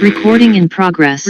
Recording in progress.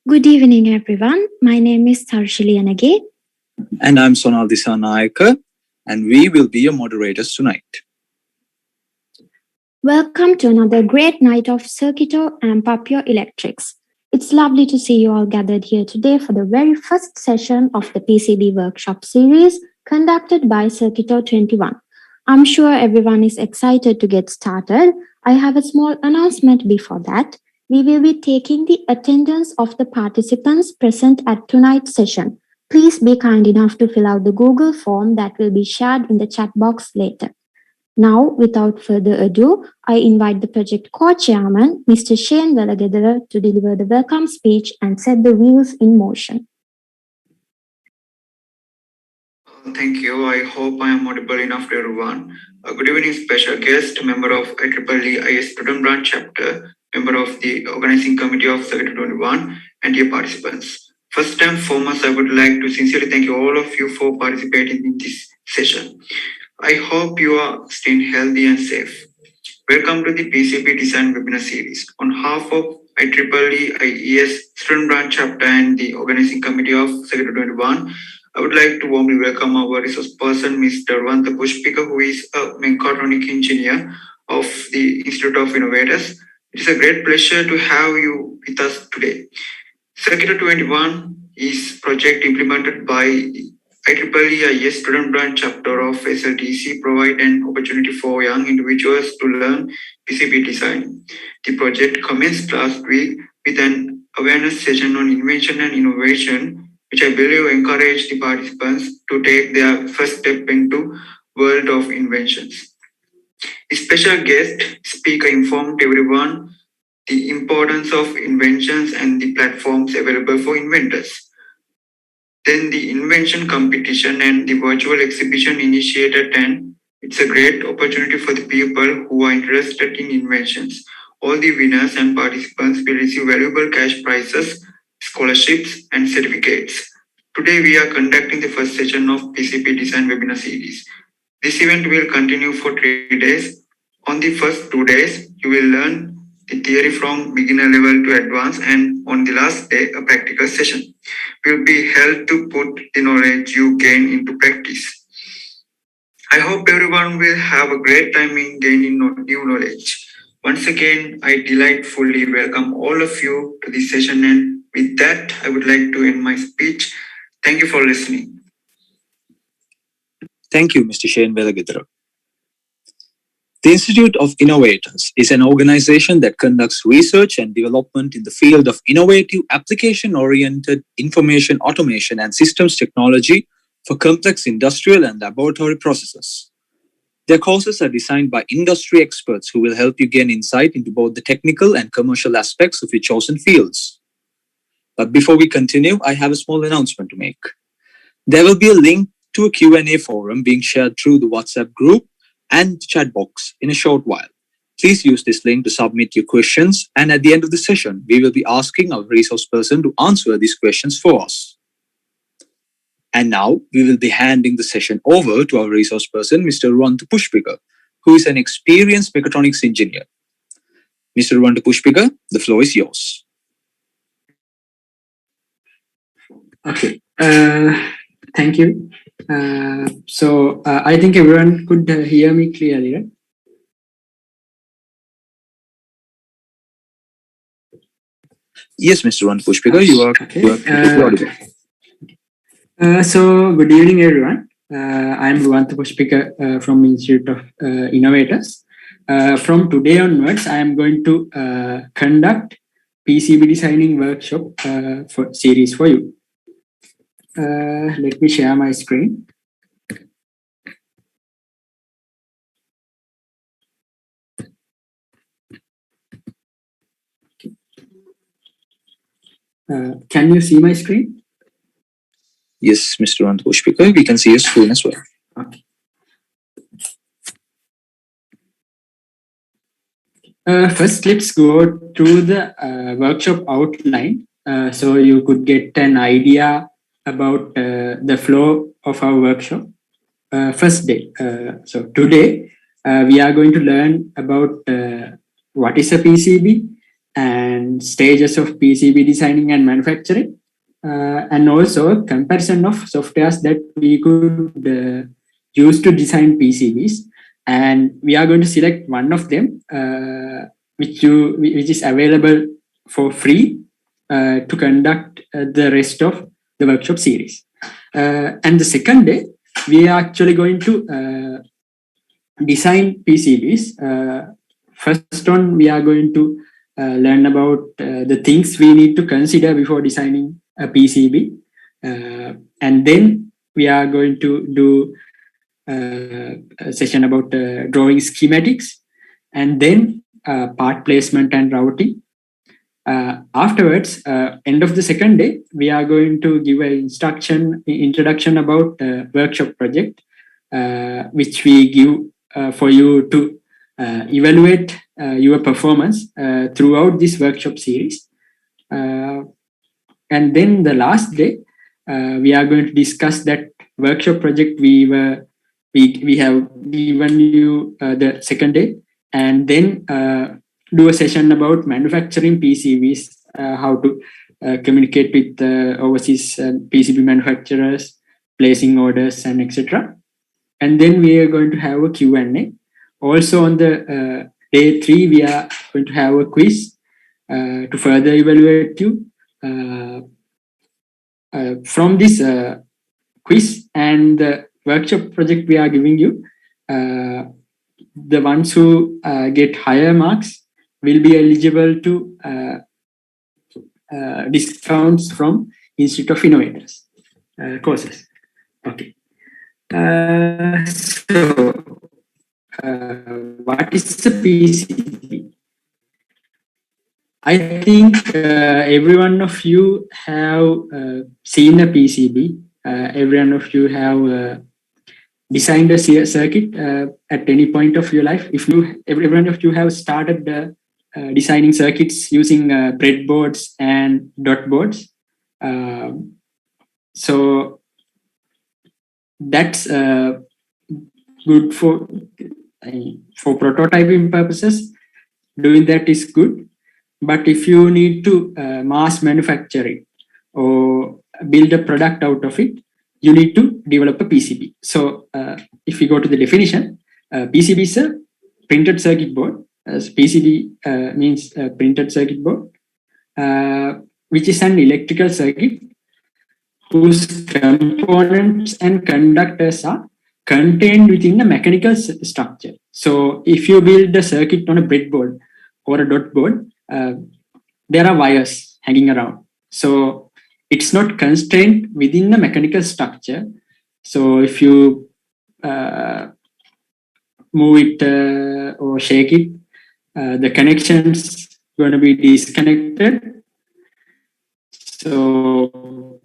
Good evening, everyone. My name is 𝐏𝐂𝐁. And I'm Sonal Disanaika, and we will be your moderators tonight. Welcome to another great night of CIRCUITO and Papio Electrics. It's lovely to see you all gathered here today for the very first session of the PCB workshop series conducted by CIRCUITO'21. I'm sure everyone is excited to get started. I have a small announcement before that. We will be taking the attendance of the participants present at tonight's session. Please be kind enough to fill out the Google form that will be shared in the chat box later. Now, without further ado, I invite the project co-chairman, Mr. 𝐿𝐻𝐿𝐻, to deliver the welcome speech and set the wheels in motion. Thank you. I hope I am audible enough to everyone. Good evening, special guest, member of IEEE IS Student Branch Chapter, member of the Organizing Committee of CIRCUITO'21, and dear participants. First and foremost, I would like to sincerely thank you all of you for participating in this session. I hope you are staying healthy and safe. Welcome to the PCB Design webinar series. On behalf of IEEE IES Student Branch Chapter and the Organizing Committee of CIRCUITO'21, I would like to warmly welcome our resource person, Mr. 𝐸𝐿𝑒𝐿𝑒𝐻 𝐷𝐿𝐻𝐿𝐻, who is a mechatronic engineer of the Institute of Innovators. It is a great pleasure to have you with us today. CIRCUITO'21 is a project implemented by IEEE IS Student Branch Chapter of SLTC, provide an opportunity for young individuals to learn PCB design. The project commenced last week with an awareness session on invention and innovation, which I believe encouraged the participants to take their first step into world of inventions. The special guest speaker informed everyone the importance of inventions and the platforms available for inventors. Then the invention competition and the virtual exhibition initiated, and it's a great opportunity for the people who are interested in inventions. All the winners and participants will receive valuable cash prizes, scholarships, and certificates. Today we are conducting the first session of PCB Design webinar series. This event will continue for 3 days. On the first 2 days, you will learn the theory from beginner level to advanced, and on the last day, a practical session will be held to put the knowledge you gain into practice. I hope everyone will have a great time in gaining new knowledge. Once again, I delightfully welcome all of you to this session, and with that, I would like to end my speech. Thank you for listening. Thank you, Mr. 𝐿𝐻𝐿𝐻. The Institute of Innovators is an organization that conducts research and development in the field of innovative, application-oriented information automation and systems technology for complex industrial and laboratory processes. Their courses are designed by industry experts who will help you gain insight into both the technical and commercial aspects of your chosen fields. But before we continue, I have a small announcement to make. There will be a link to a Q&A forum being shared through the WhatsApp group and chat box in a short while. Please use this link to submit your questions, and at the end of the session, we will be asking our resource person to answer these questions for us. And now, we will be handing the session over to our resource person, Mr. 𝐸𝐿𝐻𝐿𝐻 𝐸𝐿𝐻𝐻, who is an experienced mechatronics engineer. Mr. 𝐸𝐿𝐻𝐻𝐻 𝐸𝐿𝐻𝐻, the floor is yours. Okay. Thank you. I think everyone could hear me clearly, right? Yes, Mr. Pushpika, you are audible. Good evening, everyone. I'm Ruanta Pushpika from Institute of Innovators. From today onwards, I am going to conduct PCB designing workshop for series for you. Let me share my screen. Can you see my screen? Yes, Mr. Pushpika, we can see your screen as well. Okay. First, let's go through the workshop outline so you could get an idea about the flow of our workshop. First day. So today, we are going to learn about what is a PCB and stages of PCB designing and manufacturing, and also a comparison of softwares that we could use to design PCBs. And we are going to select one of them, which is available for free to conduct the rest of the workshop series. And the second day, we are actually going to design PCBs. First one, we are going to learn about the things we need to consider before designing a PCB. And then we are going to do a session about drawing schematics, and then part placement and routing. Afterwards, end of the second day, we are going to give an introduction about workshop project, which we give for you to evaluate your performance throughout this workshop series. And then the last day, we are going to discuss that workshop project we have given you the second day, and then do a session about manufacturing PCBs, how to communicate with overseas PCB manufacturers, placing orders, and etc. And then we are going to have a Q&A. Also on the day 3, we are going to have a quiz to further evaluate you. From this quiz and the workshop project we are giving you, the ones who get higher marks will be eligible to discounts from Institute of Innovators courses. Okay. What is the PCB? I think every one of you have seen a PCB. Every one of you have designed a circuit at any point of your life. Every one of you have started designing circuits using breadboards and dot boards. So that's good for prototyping purposes. Doing that is good. But if you need to mass manufacture it or build a product out of it, you need to develop a PCB. So if you go to the definition, PCB is a printed circuit board. As PCB means printed circuit board, which is an electrical circuit whose components and conductors are contained within a mechanical structure. So if you build a circuit on a breadboard or a dot board, there are wires hanging around. So it's not constrained within the mechanical structure. So if you move it or shake it, the connection's going to be disconnected. So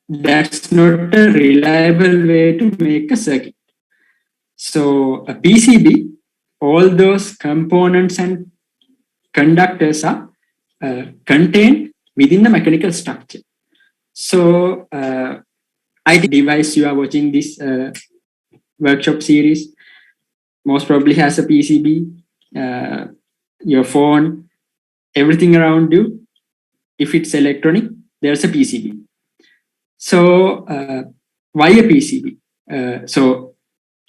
that's not a reliable way to make a circuit. So a PCB, all those components and conductors are contained within the mechanical structure. So I think the device you are watching this workshop series most probably has a PCB, your phone, everything around you. If it's electronic, there's a PCB. So why a PCB? So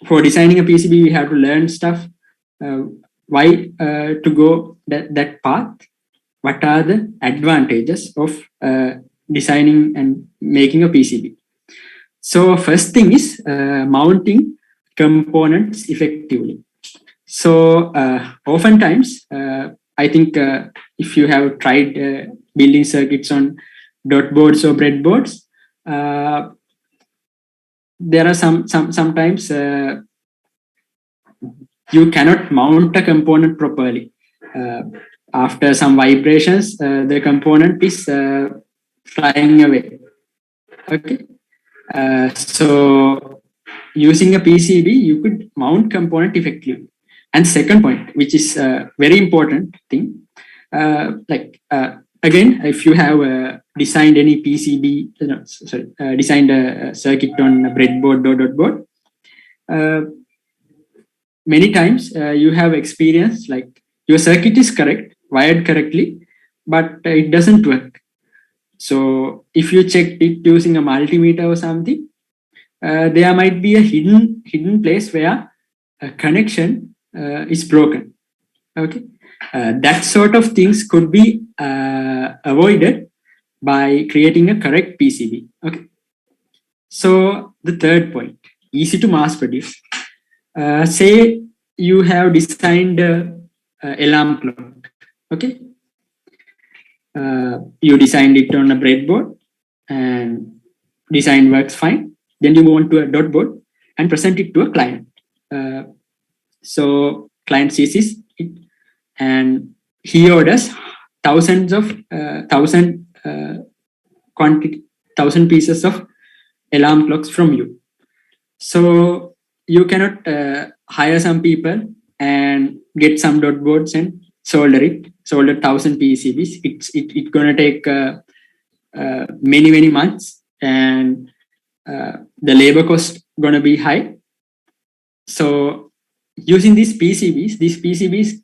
for designing a PCB, we have to learn stuff. Why to go that path? What are the advantages of designing and making a PCB? So first thing is mounting components effectively. So oftentimes, I think if you have tried building circuits on dot boards or breadboards, there are sometimes you cannot mount a component properly. After some vibrations, the component is flying away. Okay. So using a PCB, you could mount component effectively. And second point, which is a very important thing, again, if you have designed any PCB, designed a circuit on a breadboard or dot board, many times you have experienced like your circuit is correct, wired correctly, but it doesn't work. So if you check it using a multimeter or something, there might be a hidden place where a connection is broken. Okay, that sort of things could be avoided by creating a correct PCB. Okay, so the third point, easy to mass produce. Say you have designed alarm clock. Okay, you designed it on a breadboard and design works fine. Then you move on to a dot board and present it to a client. So client sees it and he orders thousands pieces of alarm clocks from you. So you cannot hire some people and get some dot boards and solder 1,000 PCBs. It's gonna take many months, and the labor cost gonna be high. So using these PCBs,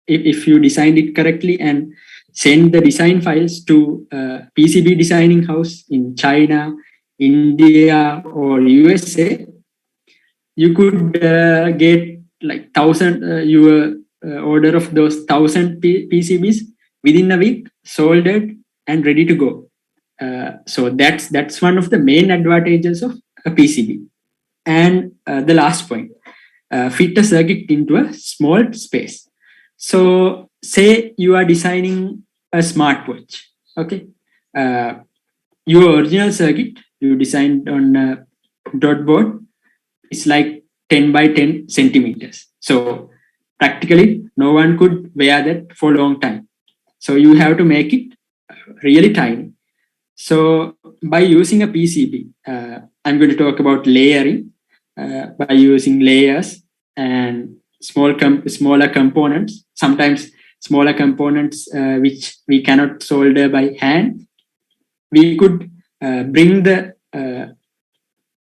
if you designed it correctly and send the design files to PCB designing house in China, India, or USA, you could get like 1,000 your order of those 1,000 PCBs within a week, soldered and ready to go. So that's one of the main advantages of a PCB. And the last point, fit a circuit into a small space. So say you are designing a smartwatch. Okay, your original circuit you designed on a dot board is like 10 by 10 centimeters. So practically no one could wear that for a long time. So you have to make it really tiny. So by using a PCB, I'm going to talk about layering. By using layers and smaller components, sometimes smaller components which we cannot solder by hand, we could bring the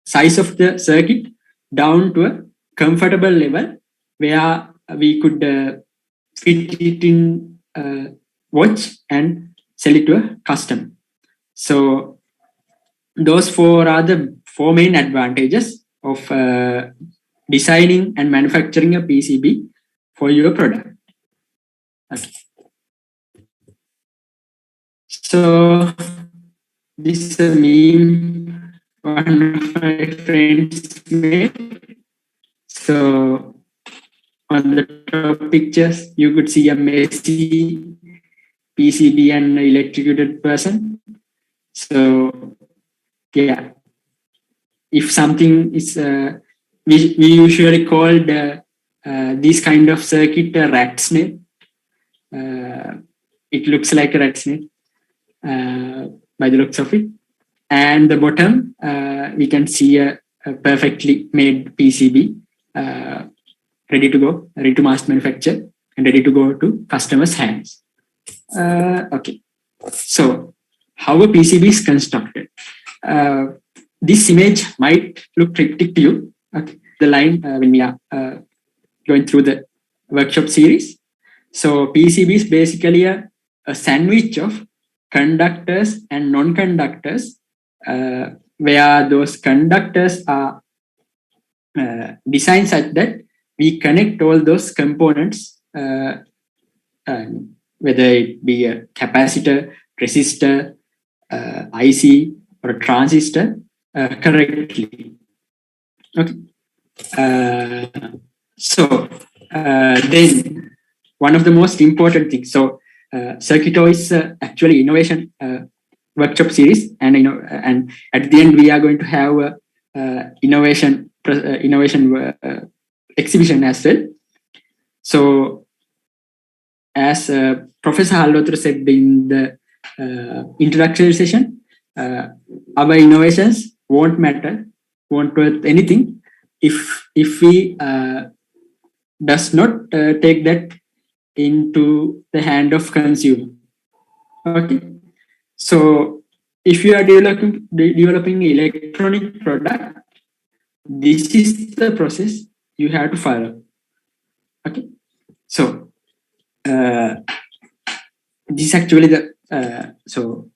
size of the circuit down to a comfortable level where we could fit it in a watch and sell it to a customer. So those four are the four main advantages of designing and manufacturing a PCB for your product. Okay. So this is a meme one of my friends made. So on the top pictures, you could see a messy PCB and electrocuted person. So yeah, if something is, we usually called this kind of circuit a rat snake. It looks like a rat snake by the looks of it. And the bottom, we can see a perfectly made PCB ready to go, ready to mass manufacture, and ready to go to customers' hands. Okay, so how a PCB is constructed. This image might look cryptic to you. Okay, the line when we are going through the workshop series. So PCB is basically a sandwich of conductors and non-conductors where those conductors are designed such that we connect all those components, whether it be a capacitor, resistor, IC, or a transistor, correctly. Okay. So then one of the most important things. So CIRCUITO is actually innovation workshop series, and and at the end we are going to have a innovation exhibition as well. So as Professor 𝐸𝐿𝑒𝑐𝑡𝑟 said in the introductory session, our innovations won't worth anything if we does not take that into the hand of consumer. Okay, so if you are developing electronic product, this is the process you have to follow. Okay, so this is actually the so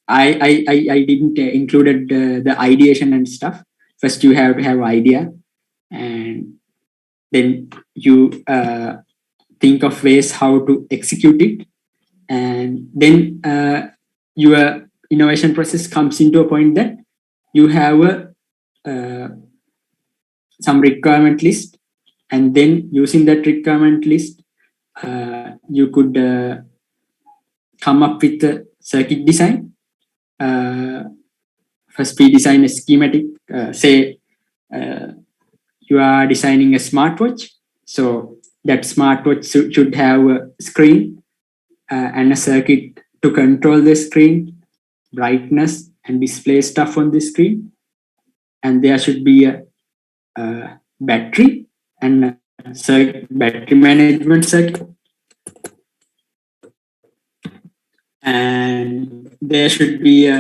I didn't included the ideation and stuff. First, you have to have idea, and then you think of ways how to execute it, and then your innovation process comes into a point that you have some requirement list, and then using that requirement list, you could come up with a circuit design. First, we design a schematic. Say you are designing a smartwatch, so that smartwatch should have a screen and a circuit to control the screen, brightness, and display stuff on the screen. And there should be a battery and a battery management circuit. And there should be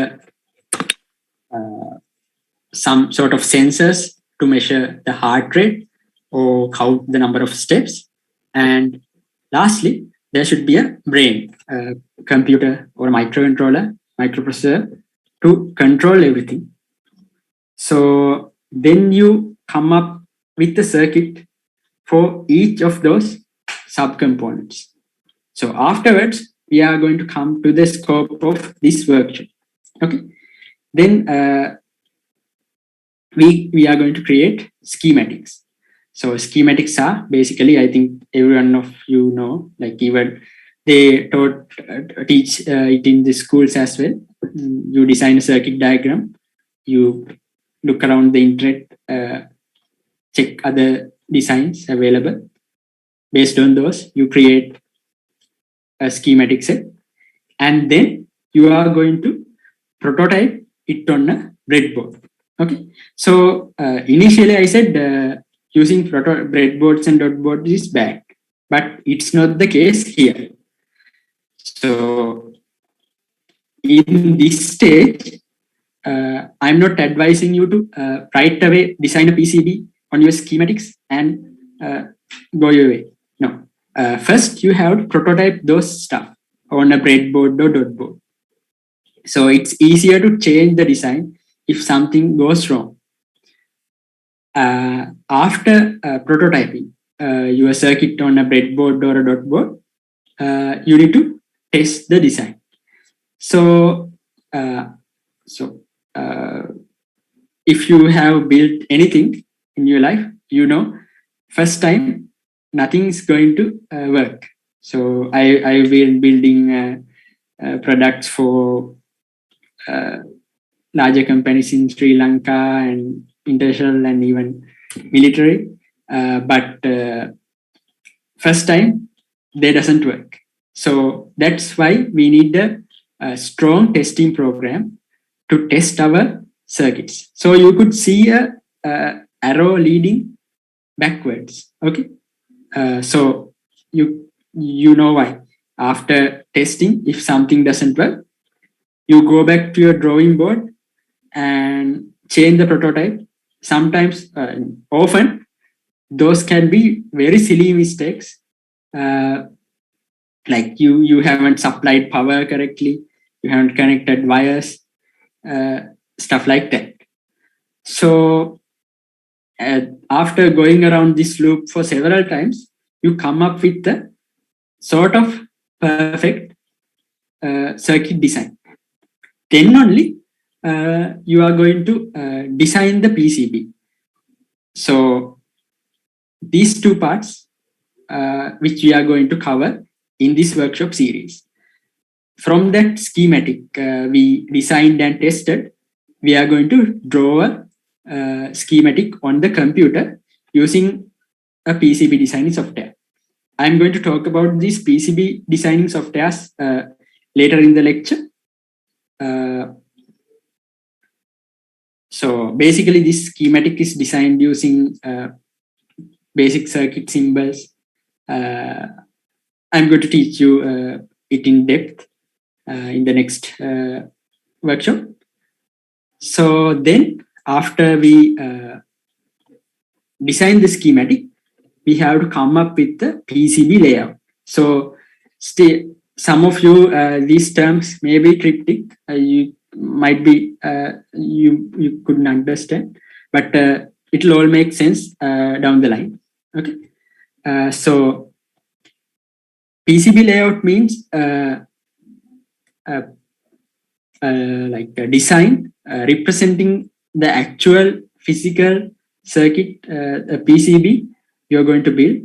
some sort of sensors to measure the heart rate or count the number of steps. And lastly, there should be a brain, a computer or a microcontroller, microprocessor to control everything. So then you come up with the circuit for each of those subcomponents. So afterwards, we are going to come to the scope of this workshop. Okay. Then we are going to create schematics. So schematics are basically, I think everyone of you know, like even they teach it in the schools as well. You design a circuit diagram, you look around the internet, check other designs available. Based on those, you create a schematic set, and then you are going to prototype it on a breadboard. Okay, so initially I said using breadboards and dotboards is bad, but it's not the case here. So in this stage, I'm not advising you to right away design a PCB on your schematics and go your way. No, first you have to prototype those stuff on a breadboard or dotboard. So it's easier to change the design if something goes wrong. After prototyping your circuit on a breadboard or a dotboard, you need to test the design. So, if you have built anything in your life, you know, first time nothing is going to work. So I've been building products for larger companies in Sri Lanka and international and even military, but first time they doesn't work. So that's why we need a strong testing program to test our circuits. So you could see a arrow leading backwards. Okay, so you know why. After testing, if something doesn't work, you go back to your drawing board and change the prototype. Sometimes, often, those can be very silly mistakes. Like you haven't supplied power correctly, you haven't connected wires. stuff like that. So after going around this loop for several times, you come up with the sort of perfect circuit design. Then only you are going to design the PCB. So these two parts which we are going to cover in this workshop series. From that schematic we designed and tested, we are going to draw a schematic on the computer using a PCB designing software. I'm going to talk about these PCB designing softwares later in the lecture. So basically this schematic is designed using basic circuit symbols. I'm going to teach you it in depth in the next workshop. So then after we design the schematic, we have to come up with the PCB layout. So some of you, these terms may be cryptic. You might be, you couldn't understand, but it will all make sense down the line. Okay. So PCB layout means like a design representing the actual physical circuit, a PCB you're going to build.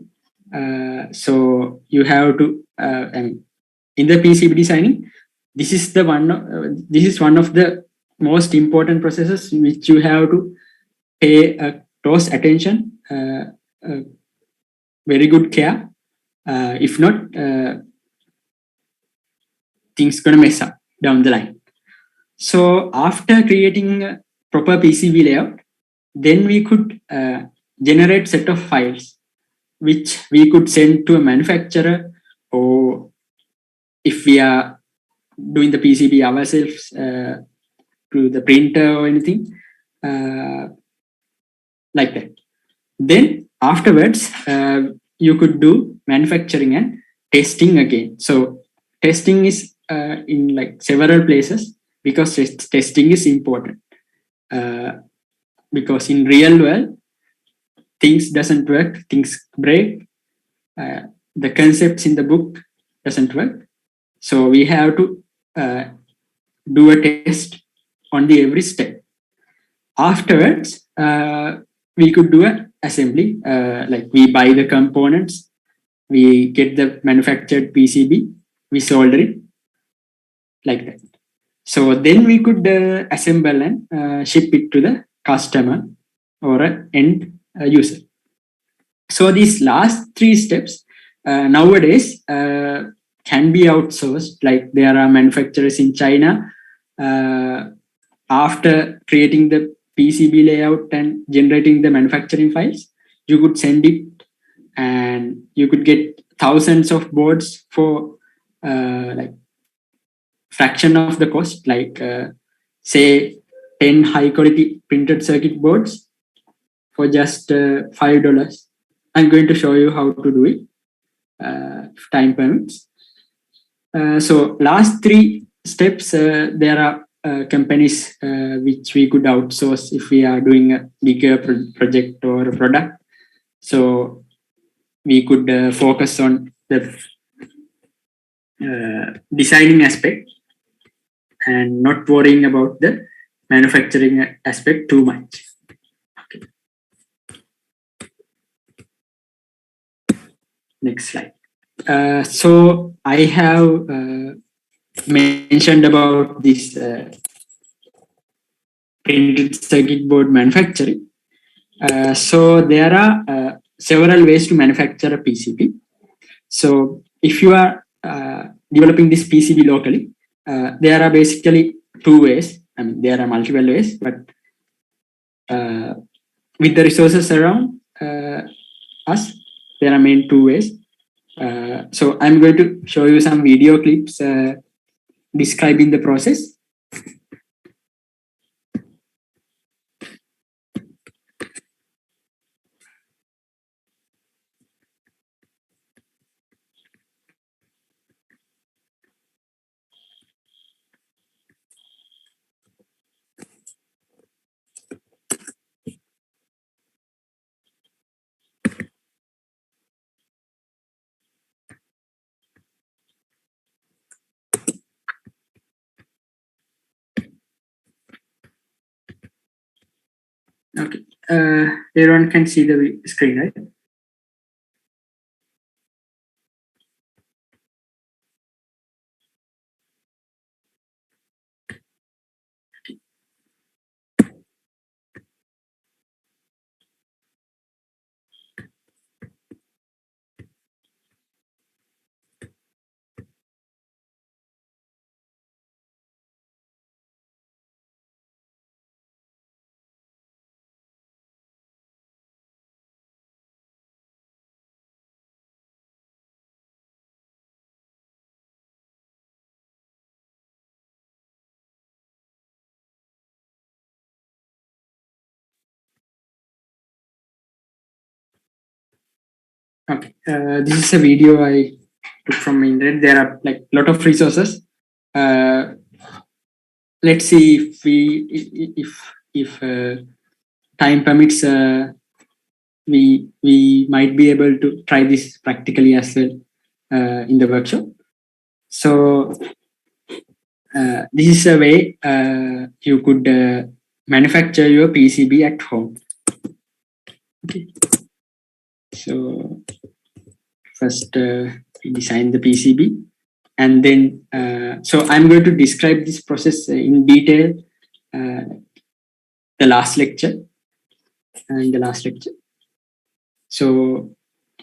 So you have to, in the PCB designing, this is one of the most important processes which you have to pay close attention, very good care. If not, things gonna mess up down the line. So after creating a proper PCB layout, then we could generate set of files which we could send to a manufacturer, or if we are doing the PCB ourselves, to the printer or anything like that. Then afterwards, you could do manufacturing and testing again. So testing is in like several places, because testing is important. Because in real world, things doesn't work, things break, the concepts in the book doesn't work. So we have to do a test on the every step. Afterwards, we could do an assembly, like we buy the components, we get the manufactured PCB, we solder it, like that. So then we could assemble and ship it to the customer or an end user. So these last three steps nowadays can be outsourced. Like there are manufacturers in China, after creating the PCB layout and generating the manufacturing files, you could send it and you could get thousands of boards for like fraction of the cost, like say 10 high quality printed circuit boards for just $5. I'm going to show you how to do it if time permits. So last three steps, there are companies which we could outsource if we are doing a bigger project or a product. So we could focus on the designing aspect and not worrying about the manufacturing aspect too much. Okay. Next slide. So I have mentioned about this printed circuit board manufacturing. So there are several ways to manufacture a PCB. So if you are developing this PCB locally, there are basically two ways. I mean, there are multiple ways, but with the resources around us, there are main two ways. So I'm going to show you some video clips describing the process. Okay. Everyone can see the screen, right? Okay. This is a video I took from internet. There are like a lot of resources. Let's see if if time permits. We might be able to try this practically as well in the workshop. So this is a way you could manufacture your PCB at home. Okay. So first we design the PCB, and then so I'm going to describe this process in detail in the last lecture. So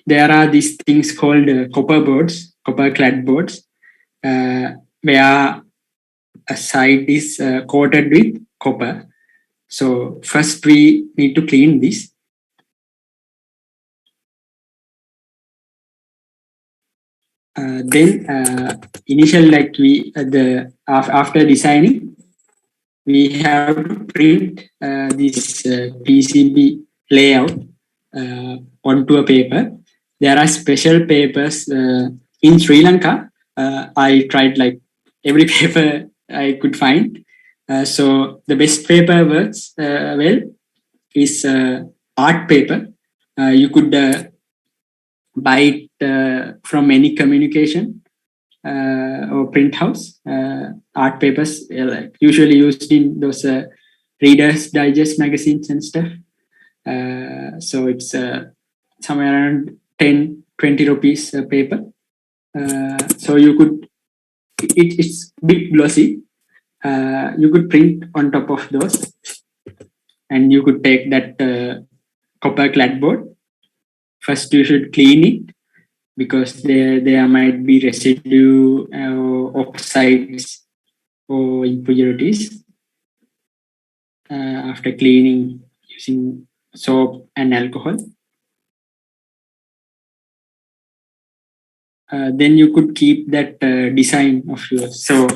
there are these things called copper boards, copper clad boards, where a side is coated with copper. So first we need to clean this. Then initially, like after designing, we have to print this PCB layout onto a paper. There are special papers in Sri Lanka. I tried like every paper I could find. So the best paper works well is art paper. You could buy it from any communication or print house. Art papers like usually used in those Reader's Digest magazines and stuff. So it's somewhere around 10-20 rupees a paper. So you could, it's bit glossy. You could print on top of those, and you could take that copper clad board. First, you should clean it because there might be residue, oxides, or impurities. After cleaning using soap and alcohol, then you could keep that design of yours. So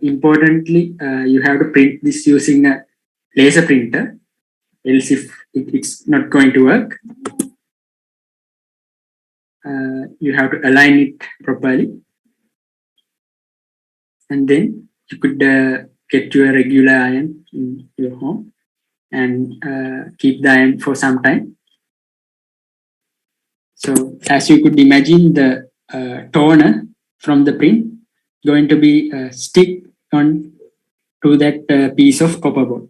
importantly, you have to print this using a laser printer, else if it's not going to work. You have to align it properly, and then you could get your regular iron in your home and keep the iron for some time. So as you could imagine, the toner from the print going to be stick on to that piece of copper board.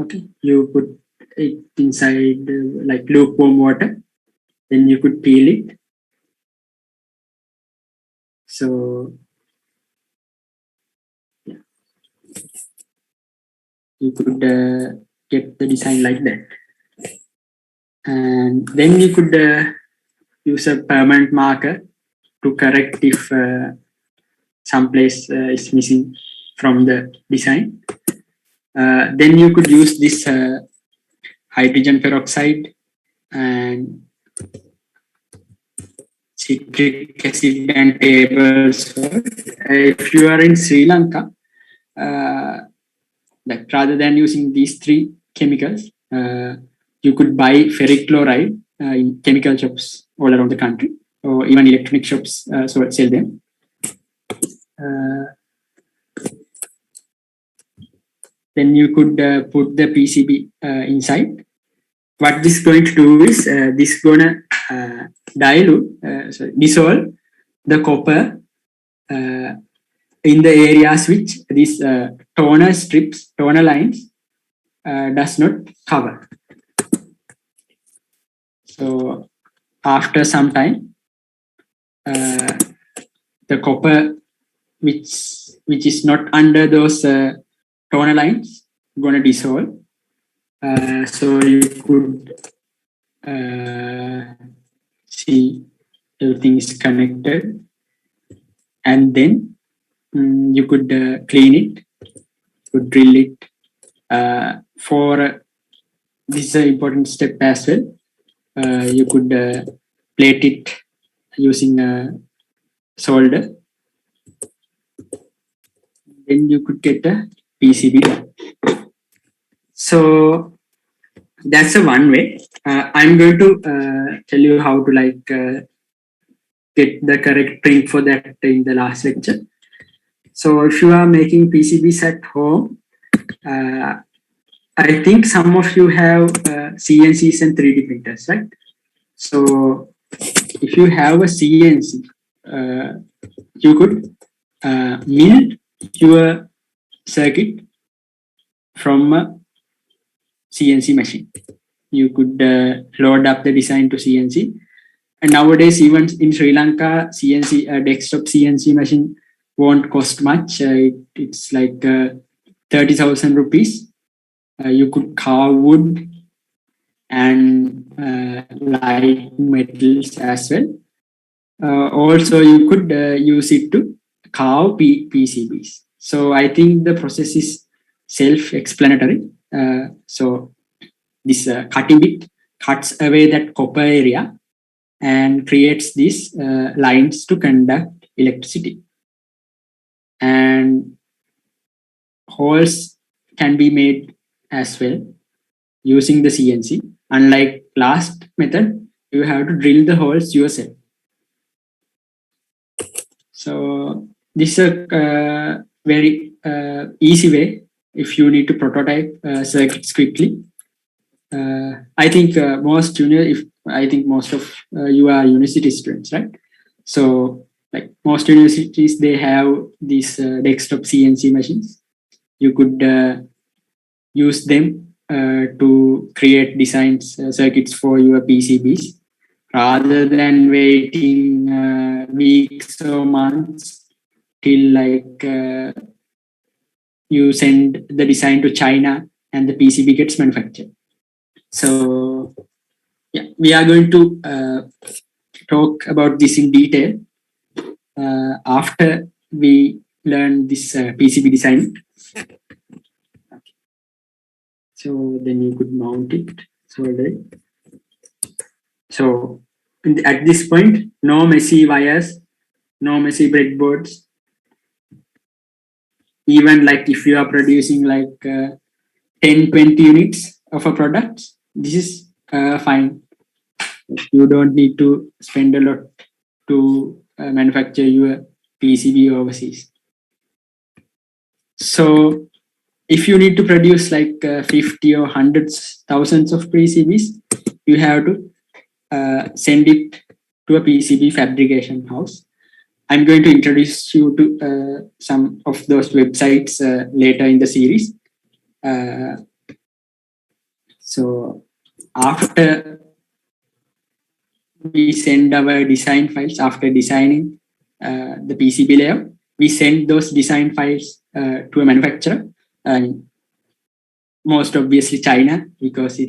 Okay, you put it inside like lukewarm water, then you could peel it. So yeah, you could get the design like that, and then you could use a permanent marker to correct if some place is missing from the design. Then you could use this hydrogen peroxide and citric acid and table salt. If you are in Sri Lanka, like rather than using these three chemicals, you could buy ferric chloride in chemical shops all around the country, or even electronic shops so sell them. Then you could put the PCB inside. What this is going to do is this is gonna dissolve the copper in the areas which these toner strips, toner lines does not cover. So after some time, the copper which is not under those toner lines gonna dissolve. So you could see everything is connected, and then you could clean it, could drill it. For this is an important step as well. You could plate it using solder. Then you could get a PCB done. So that's a one way. I'm going to tell you how to get the correct print for that in the last lecture. So if you are making PCBs at home, I think some of you have CNCs and 3D printers, right? So if you have a CNC, you could mill your circuit from a CNC machine. You could load up the design to CNC. And nowadays, even in Sri Lanka, CNC desktop CNC machine won't cost much. It's like 30,000 rupees. You could carve wood and light metals as well. Also, you could use it to carve PCBs. So I think the process is self-explanatory. So this cutting bit cuts away that copper area and creates these lines to conduct electricity. And holes can be made as well using the CNC. Unlike last method, you have to drill the holes yourself. So this is a very easy way if you need to prototype circuits quickly. I think most of you are university students, right? So like most universities, they have these desktop CNC machines. You could use them to create designs, circuits for your PCBs, rather than waiting weeks or months till you send the design to China and the PCB gets manufactured. So yeah, we are going to talk about this in detail after we learn this PCB design. So then you could mount it. So at this point, no messy wires, no messy breadboards. Even like if you are producing like 10-20 units of a product, this is fine. You don't need to spend a lot to manufacture your PCB overseas. So if you need to produce like 50 or hundreds, thousands of PCBs, you have to send it to a PCB fabrication house. I'm going to introduce you to some of those websites later in the series. So after we send our design files, after designing the PCB layout, we send those design files to a manufacturer. Most obviously China, because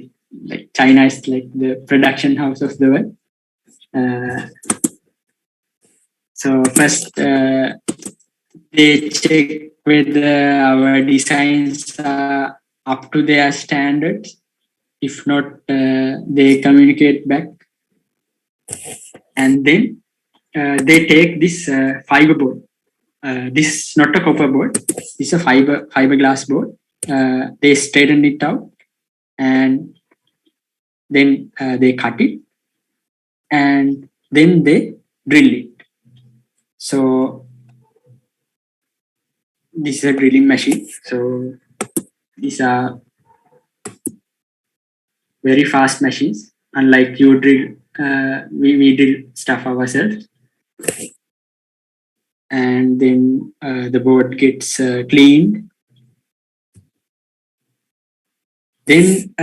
China is like the production house of the world. So first, they check whether our designs are up to their standards. If not, they communicate back. And then they take this fiber board. This is not a copper board. This is a fiberglass board. They straighten it out, and then they cut it, and then they drill it. So this is a drilling machine. So these are very fast machines. Unlike you drill, we drill stuff ourselves. And then the board gets cleaned. Then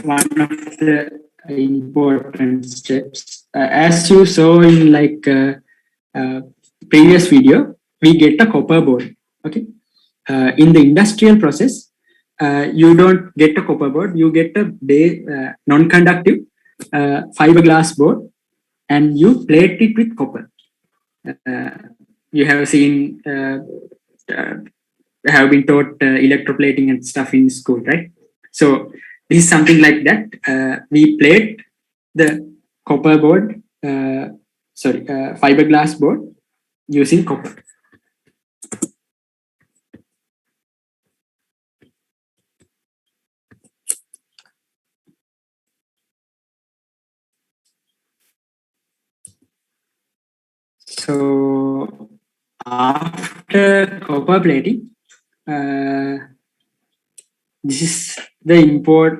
one of the important steps, as you saw in like previous video, we get a copper board. Okay, in the industrial process, you don't get a copper board, you get a non-conductive fiberglass board, and you plate it with copper. You have seen, have been taught electroplating and stuff in school, right? So this is something like that. We plate the copper board, fiberglass board using copper. So after copper plating, this is the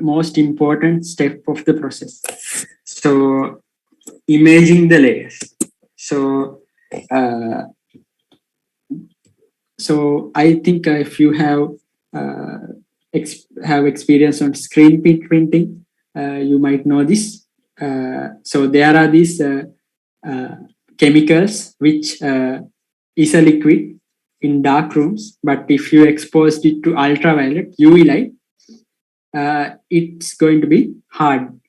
most important step of the process. So imaging the layers. So I think if you have experience on screen printing, you might know this. So there are these chemicals which is a liquid in dark rooms, but if you exposed it to ultraviolet UV light, it's going to be hard.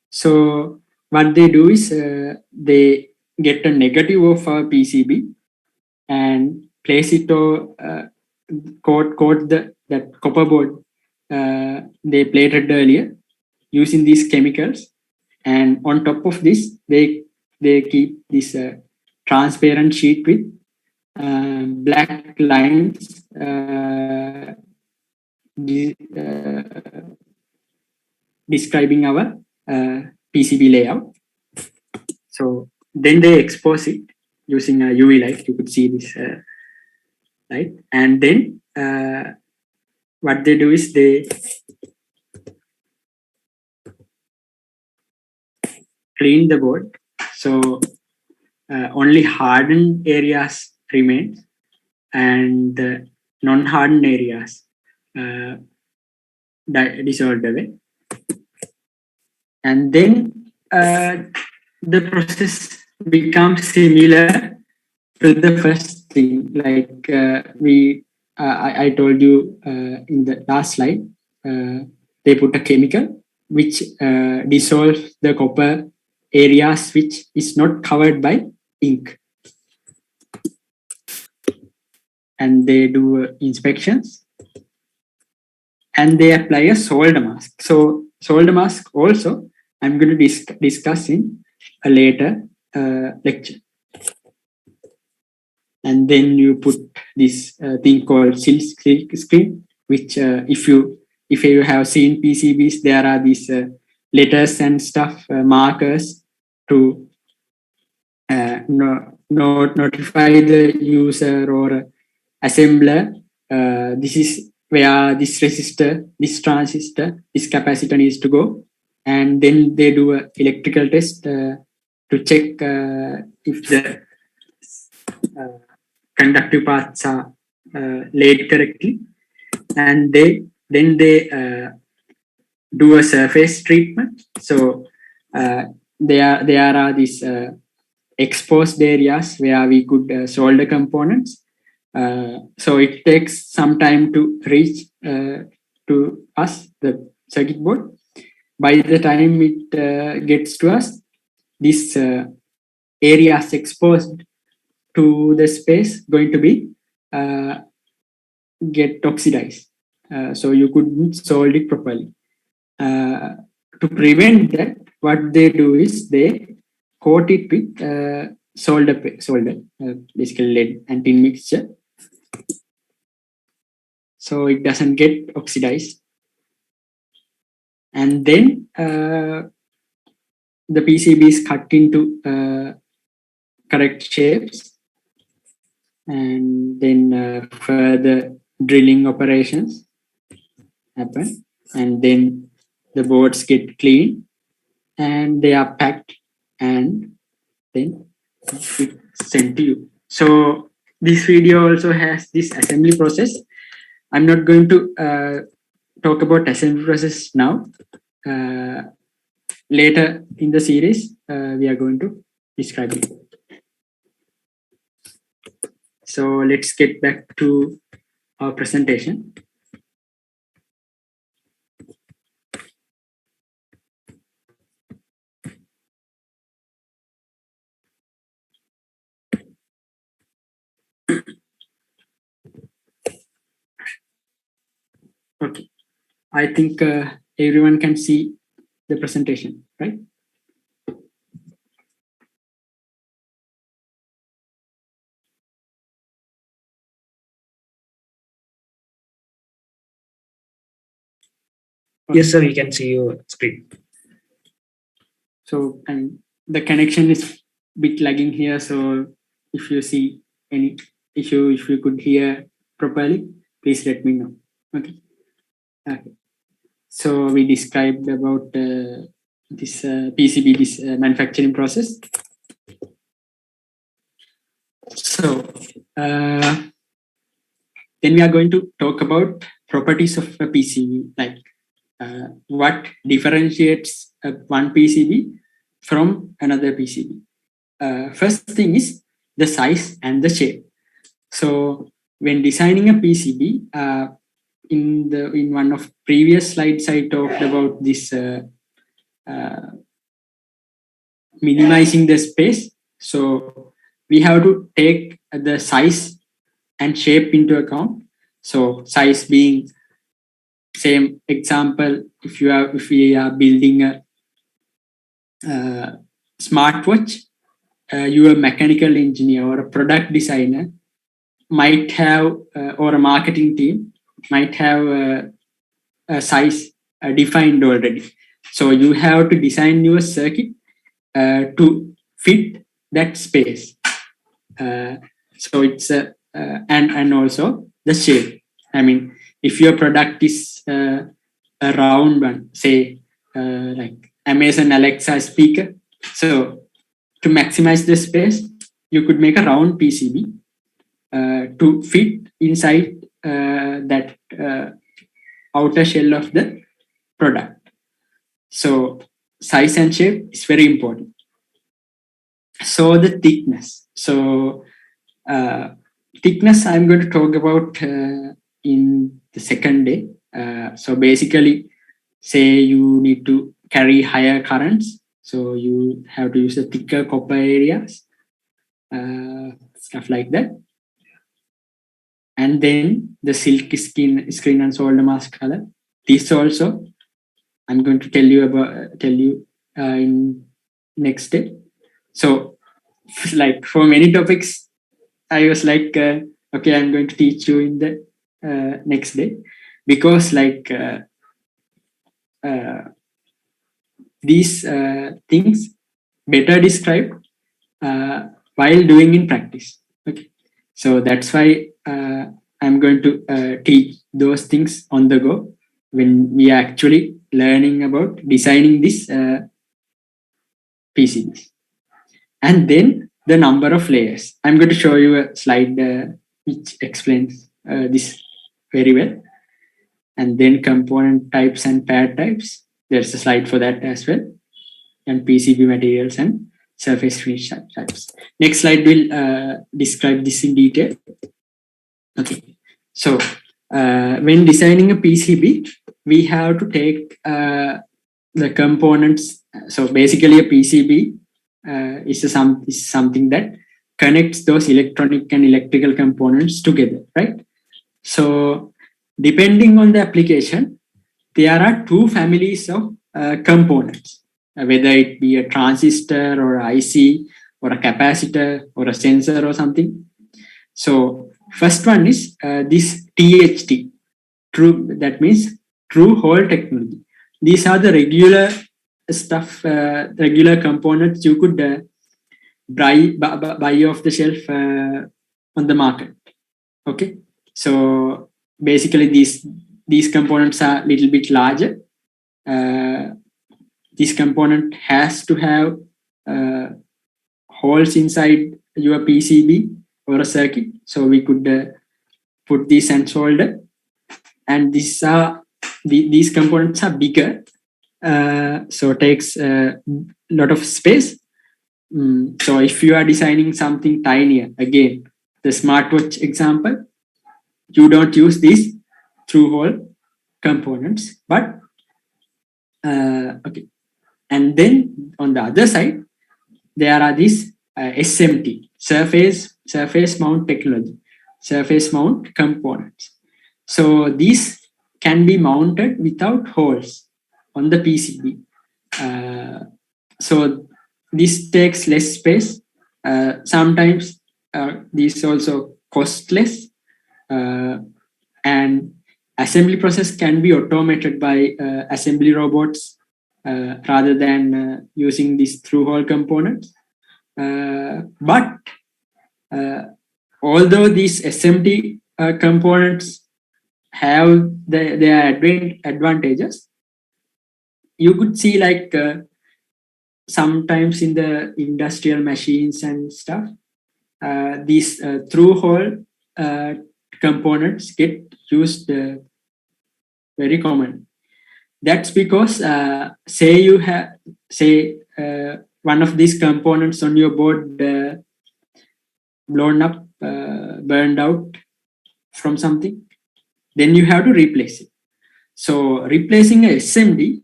So what they do is they get a negative of a PCB and place it to coat that copper board they plated earlier using these chemicals, and on top of this they keep this transparent sheet with black lines describing our PCB layout. So then they expose it using a UV light. You could see this light, and then what they do is they clean the board. So only hardened areas remain, and non-hardened areas dissolved away. And then the process becomes similar to the first thing. Like I told you in the last slide, they put a chemical which dissolves the copper areas which is not covered by ink, and they do inspections, and they apply a solder mask. So solder mask also I'm going to discuss in a later lecture. And then you put this thing called silk screen, which if you have seen PCBs, there are these letters and stuff, markers to notify the user or assembler. This is where this resistor, this transistor, this capacitor needs to go. And then they do an electrical test to check if the conductive parts are laid correctly. And then they do a surface treatment. So there are these exposed areas where we could solder components. So it takes some time to reach to us, the circuit board. By the time it gets to us, this areas exposed to the space going to be get oxidized. So you couldn't solder it properly. To prevent that, what they do is they coat it with solder, basically lead and tin mixture, so it doesn't get oxidized. And then the PCB is cut into correct shapes, and then further drilling operations happen, and then the boards get cleaned and they are packed and then it's sent to you. So this video also has this assembly process. I'm not going to talk about assembly process now. Later in the series, we are going to describe it. So let's get back to our presentation. Okay, I think everyone can see the presentation, right? Yes, sir, we can see your screen. So, and the connection is bit lagging here. So if you see any issue, if you could hear properly, please let me know. Okay. Okay. So we described about this PCB, this manufacturing process. So then we are going to talk about properties of a PCB, like what differentiates one PCB from another PCB. First thing is the size and the shape. So when designing a PCB, in one of previous slides, I talked about this minimizing the space. So we have to take the size and shape into account. So size being, same example, if we are building a smartwatch, you a mechanical engineer or a product designer might have, or a marketing team might have a size defined already. So you have to design your circuit to fit that space. So it's and also the shape. I mean, if your product is a round one, say like Amazon Alexa speaker, so to maximize the space, you could make a round PCB to fit inside that outer shell of the product. So size and shape is very important. So the thickness. So thickness I'm going to talk about in the second day. So basically, say you need to carry higher currents, so you have to use the thicker copper areas, stuff like that. And then the silk screen and solder mask color. This also I'm going to tell you in next day. So like for many topics, I was like, okay, I'm going to teach you in the next day, because like these things better described while doing in practice. Okay, so that's why I'm going to teach those things on the go when we are actually learning about designing this PCBs. And then the number of layers. I'm going to show you a slide which explains this very well. And then component types and pad types. There's a slide for that as well. And PCB materials and surface finish types. Next slide will describe this in detail. Okay. So when designing a PCB, we have to take the components. So basically a PCB is something that connects those electronic and electrical components together, right? So depending on the application, there are two families of components, whether it be a transistor or IC or a capacitor or a sensor or something. So first one is this THT, that means true hole technology. These are the regular stuff, regular components you could buy off the shelf on the market. Okay, so basically these components are a little bit larger. This component has to have holes inside your PCB or a circuit, so we could put this and solder. And these are these components are bigger, so it takes a lot of space. So if you are designing something tinier, again, the smartwatch example, you don't use these through-hole components, but okay. And then on the other side, there are these SMT, surface mount technology, surface mount components. So these can be mounted without holes on the PCB. So this takes less space. Sometimes these also cost less, and assembly process can be automated by assembly robots rather than using these through-hole components. But although these SMT components have their advantages, you could see like sometimes in the industrial machines and stuff, these through-hole components get used very common. That's because say you have one of these components on your board blown up, burned out from something, then you have to replace it. So replacing a SMD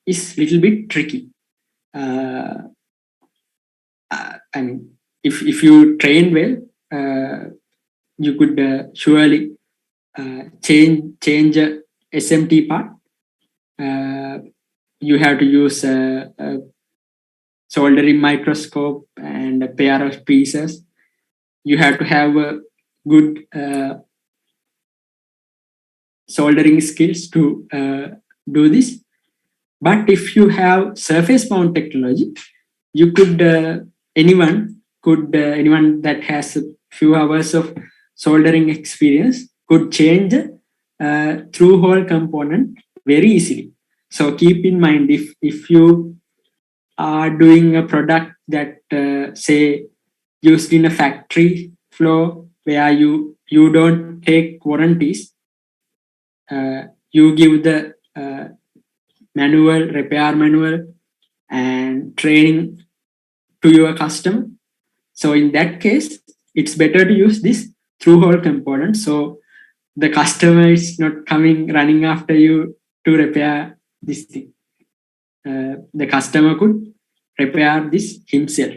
is a little bit tricky. I mean, if you train well, you could surely change a SMT part. You have to use a soldering microscope and a pair of tweezers. You have to have a good soldering skills to do this. But if you have surface mount technology, you could anyone that has a few hours of soldering experience could change through-hole component very easily. So keep in mind, if you are doing a product that say used in a factory floor where you don't take warranties, you give the repair manual and training to your customer. So in that case, it's better to use this through-hole component. So the customer is not running after you to repair this thing. The customer could repair this himself.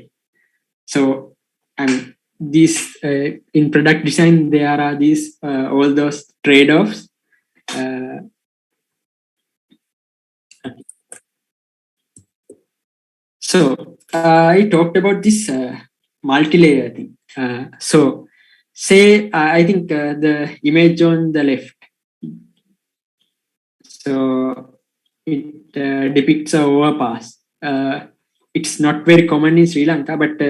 So, and these in product design, there are these all those trade-offs. So I talked about this multi-layer thing. So say I think the image on the left. So it depicts a overpass. It's not very common in Sri Lanka, but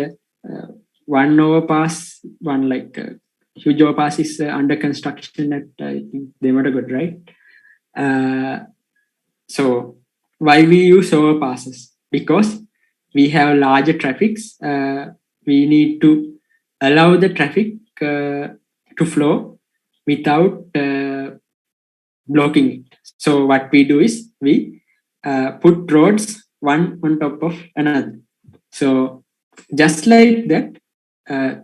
one overpass, huge overpass is under construction at I think Dematagod, right? So why we use overpasses? Because we have larger traffics. We need to allow the traffic to flow without blocking it. So what we do is we put roads one on top of another. So just like that,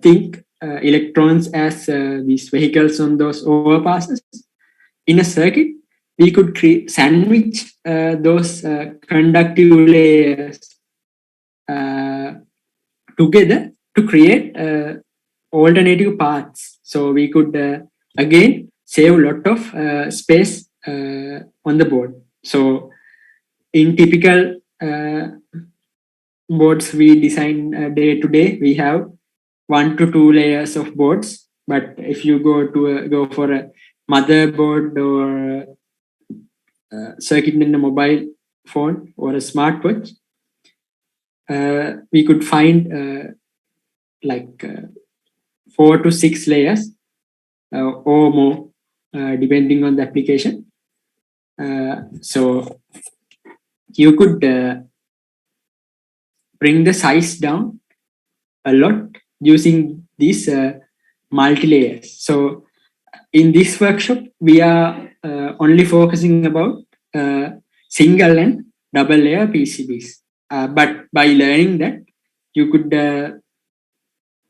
think electrons as these vehicles on those overpasses. In a circuit, we could sandwich those conductive layers together to create alternative paths. So we could again save a lot of space on the board. So in typical boards we design day to day, we have 1 to 2 layers of boards. But if you go for a motherboard or circuit in a mobile phone or a smartwatch, we could find 4 to 6 layers or more, depending on the application. So you could bring the size down a lot using these multi-layers. So in this workshop, we are only focusing about single and double layer PCBs. But by learning that, you could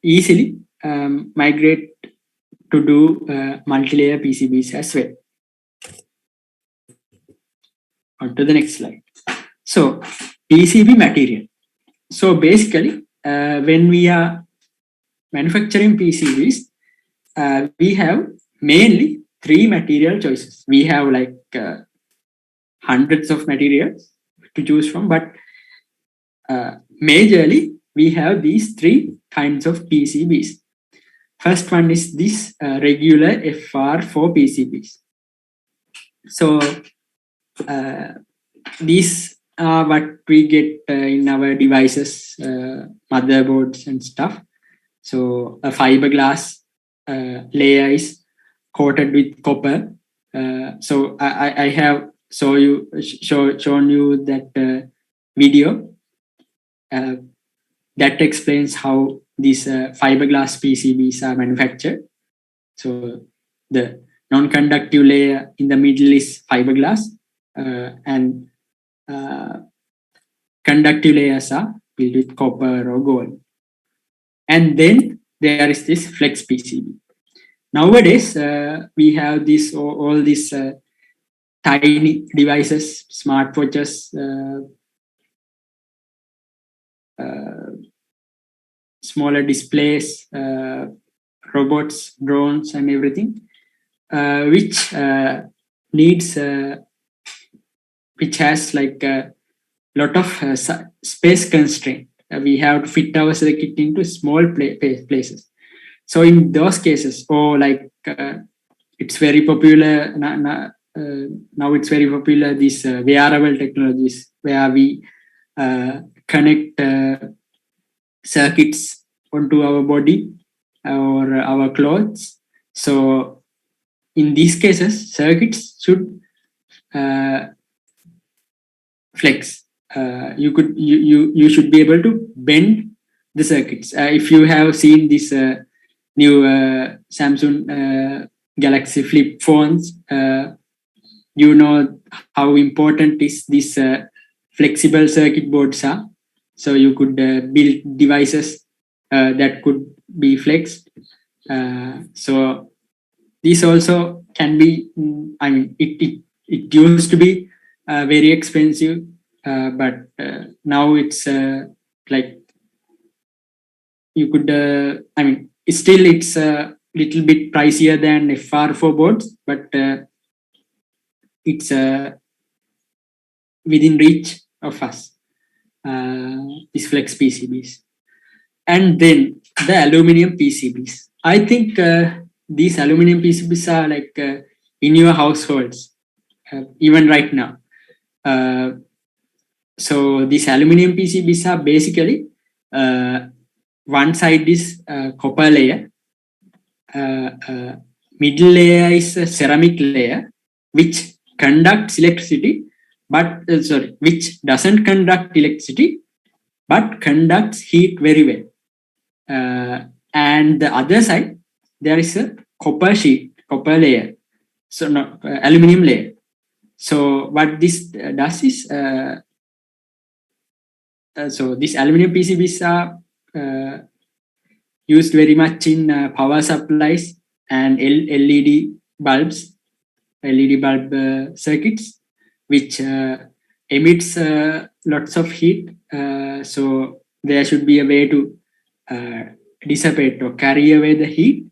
easily migrate to do multi-layer PCBs as well. On to the next slide. So PCB material. So basically, when we are manufacturing PCBs, we have mainly 3 material choices. We have like hundreds of materials to choose from, but majorly we have these 3 kinds of PCBs. First one is this regular FR4 PCBs. So these are what we get in our devices, motherboards and stuff. So a fiberglass layer is coated with copper. So I have shown you that video that explains how these fiberglass PCBs are manufactured. So the non-conductive layer in the middle is fiberglass, and conductive layers are built with copper or gold. And then there is this flex PCB. Nowadays, we have this all these tiny devices, smartwatches, smaller displays, robots, drones, and everything, which needs, which has like a lot of space constraint. We have to fit our circuit into small places. So in those cases, or like it's very popular now, it's very popular, these wearable technologies where we connect circuits onto our body or our clothes. So in these cases, circuits should flex. You should be able to bend the circuits. If you have seen this new Samsung Galaxy Flip phones, you know how important is this flexible circuit boards are. So you could build devices that could be flexed. So this also can be, I mean, it used to be very expensive, but now it's like you could, I mean, it's a little bit pricier than FR4 boards, but it's within reach of us, these flex PCBs. And then the aluminum PCBs. I think these aluminum PCBs are like in your households, even right now. So these aluminum PCBs are basically one side is copper layer, middle layer is a ceramic layer which conducts electricity, but which doesn't conduct electricity but conducts heat very well. And the other side, there is a copper layer, so no, aluminum layer. So what this does is, so these aluminum PCBs are used very much in power supplies and LED bulb circuits, which emits lots of heat. So there should be a way to dissipate or carry away the heat.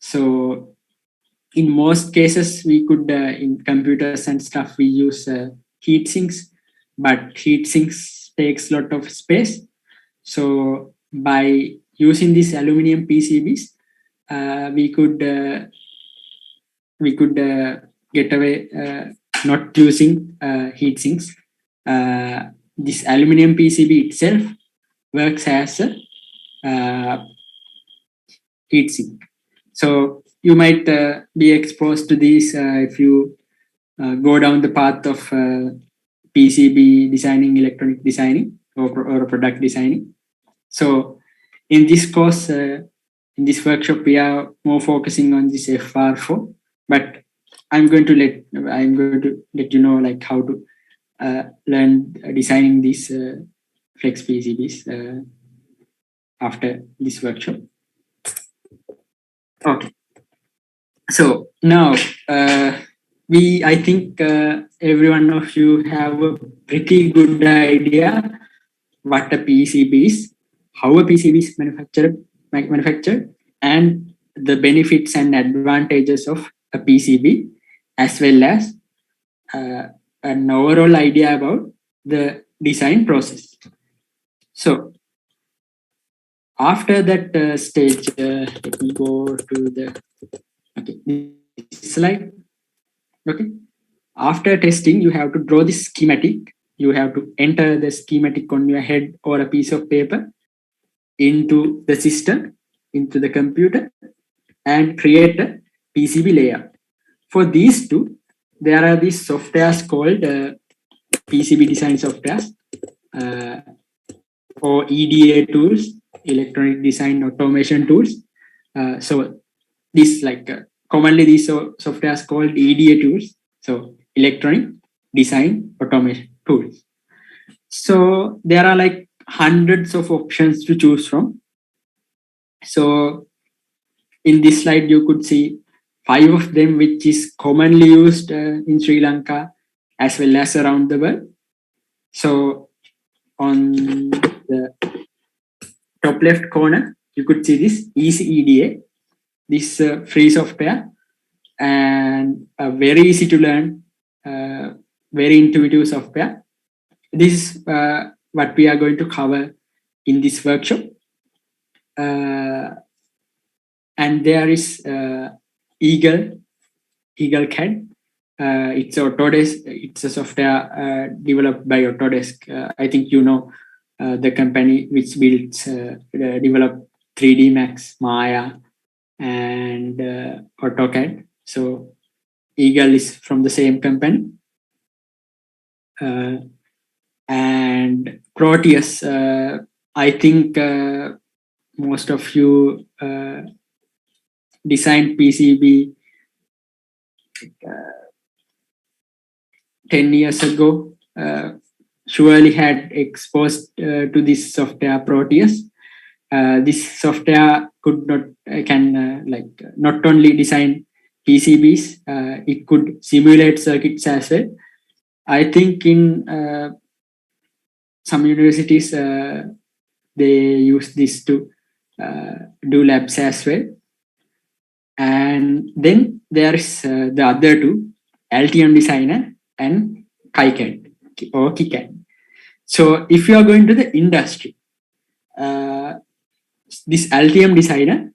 So in most cases, we could, in computers and stuff, we use heat sinks, but heat sinks takes a lot of space. So by using these aluminum PCBs, we could get away not using heat sinks. This aluminum PCB itself works as a heat sink. So you might be exposed to these if you go down the path of PCB designing, electronic designing, or product designing. So in this course, in this workshop, we are more focusing on this FR4. But I'm going to let you know like how to learn designing these flex PCBs after this workshop. Okay. So now I think every one of you have a pretty good idea what a PCB is, how a PCB is manufactured, and the benefits and advantages of a PCB, as well as an overall idea about the design process. So after that stage, let me go to this slide. Okay. After testing, you have to draw the schematic. You have to enter the schematic on your head or a piece of paper into the system, into the computer, and create a PCB layout. For these two, there are these softwares called PCB design softwares or EDA tools, electronic design automation tools. So this commonly these softwares called EDA tools. So electronic design automation tools. So there are like hundreds of options to choose from. So in this slide, you could see 5 of them, which is commonly used in Sri Lanka as well as around the world. So on the top left corner, you could see this Easy EDA, this free software, and a very easy to learn, very intuitive software. This is what we are going to cover in this workshop. And there is 𝐏𝐂𝐁. It's Autodesk. It's a software developed by Autodesk. I think you know the company which builds, develop 3D Max, Maya, and AutoCAD. So 𝐏𝐂𝐁 is from the same company. And Proteus, I think most of you designed PCB 10 years ago, surely had exposed to this software Proteus. This software can not only design PCBs, it could simulate circuits as well. I think in some universities they use this to do labs as well. And then there is the other two, Altium Designer and 𝐾𝐈𝐑 or 𝐾𝐜𝐁. So if you are going to the industry, this Altium Designer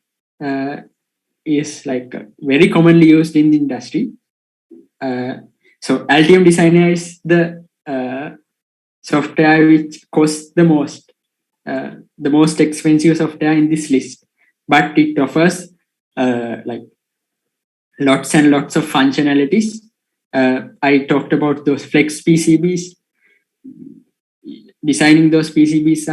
is very commonly used in the industry. So Altium Designer is the software which costs the most expensive software in this list, but it offers lots and lots of functionalities. I talked about those flex PCBs. Designing those PCBs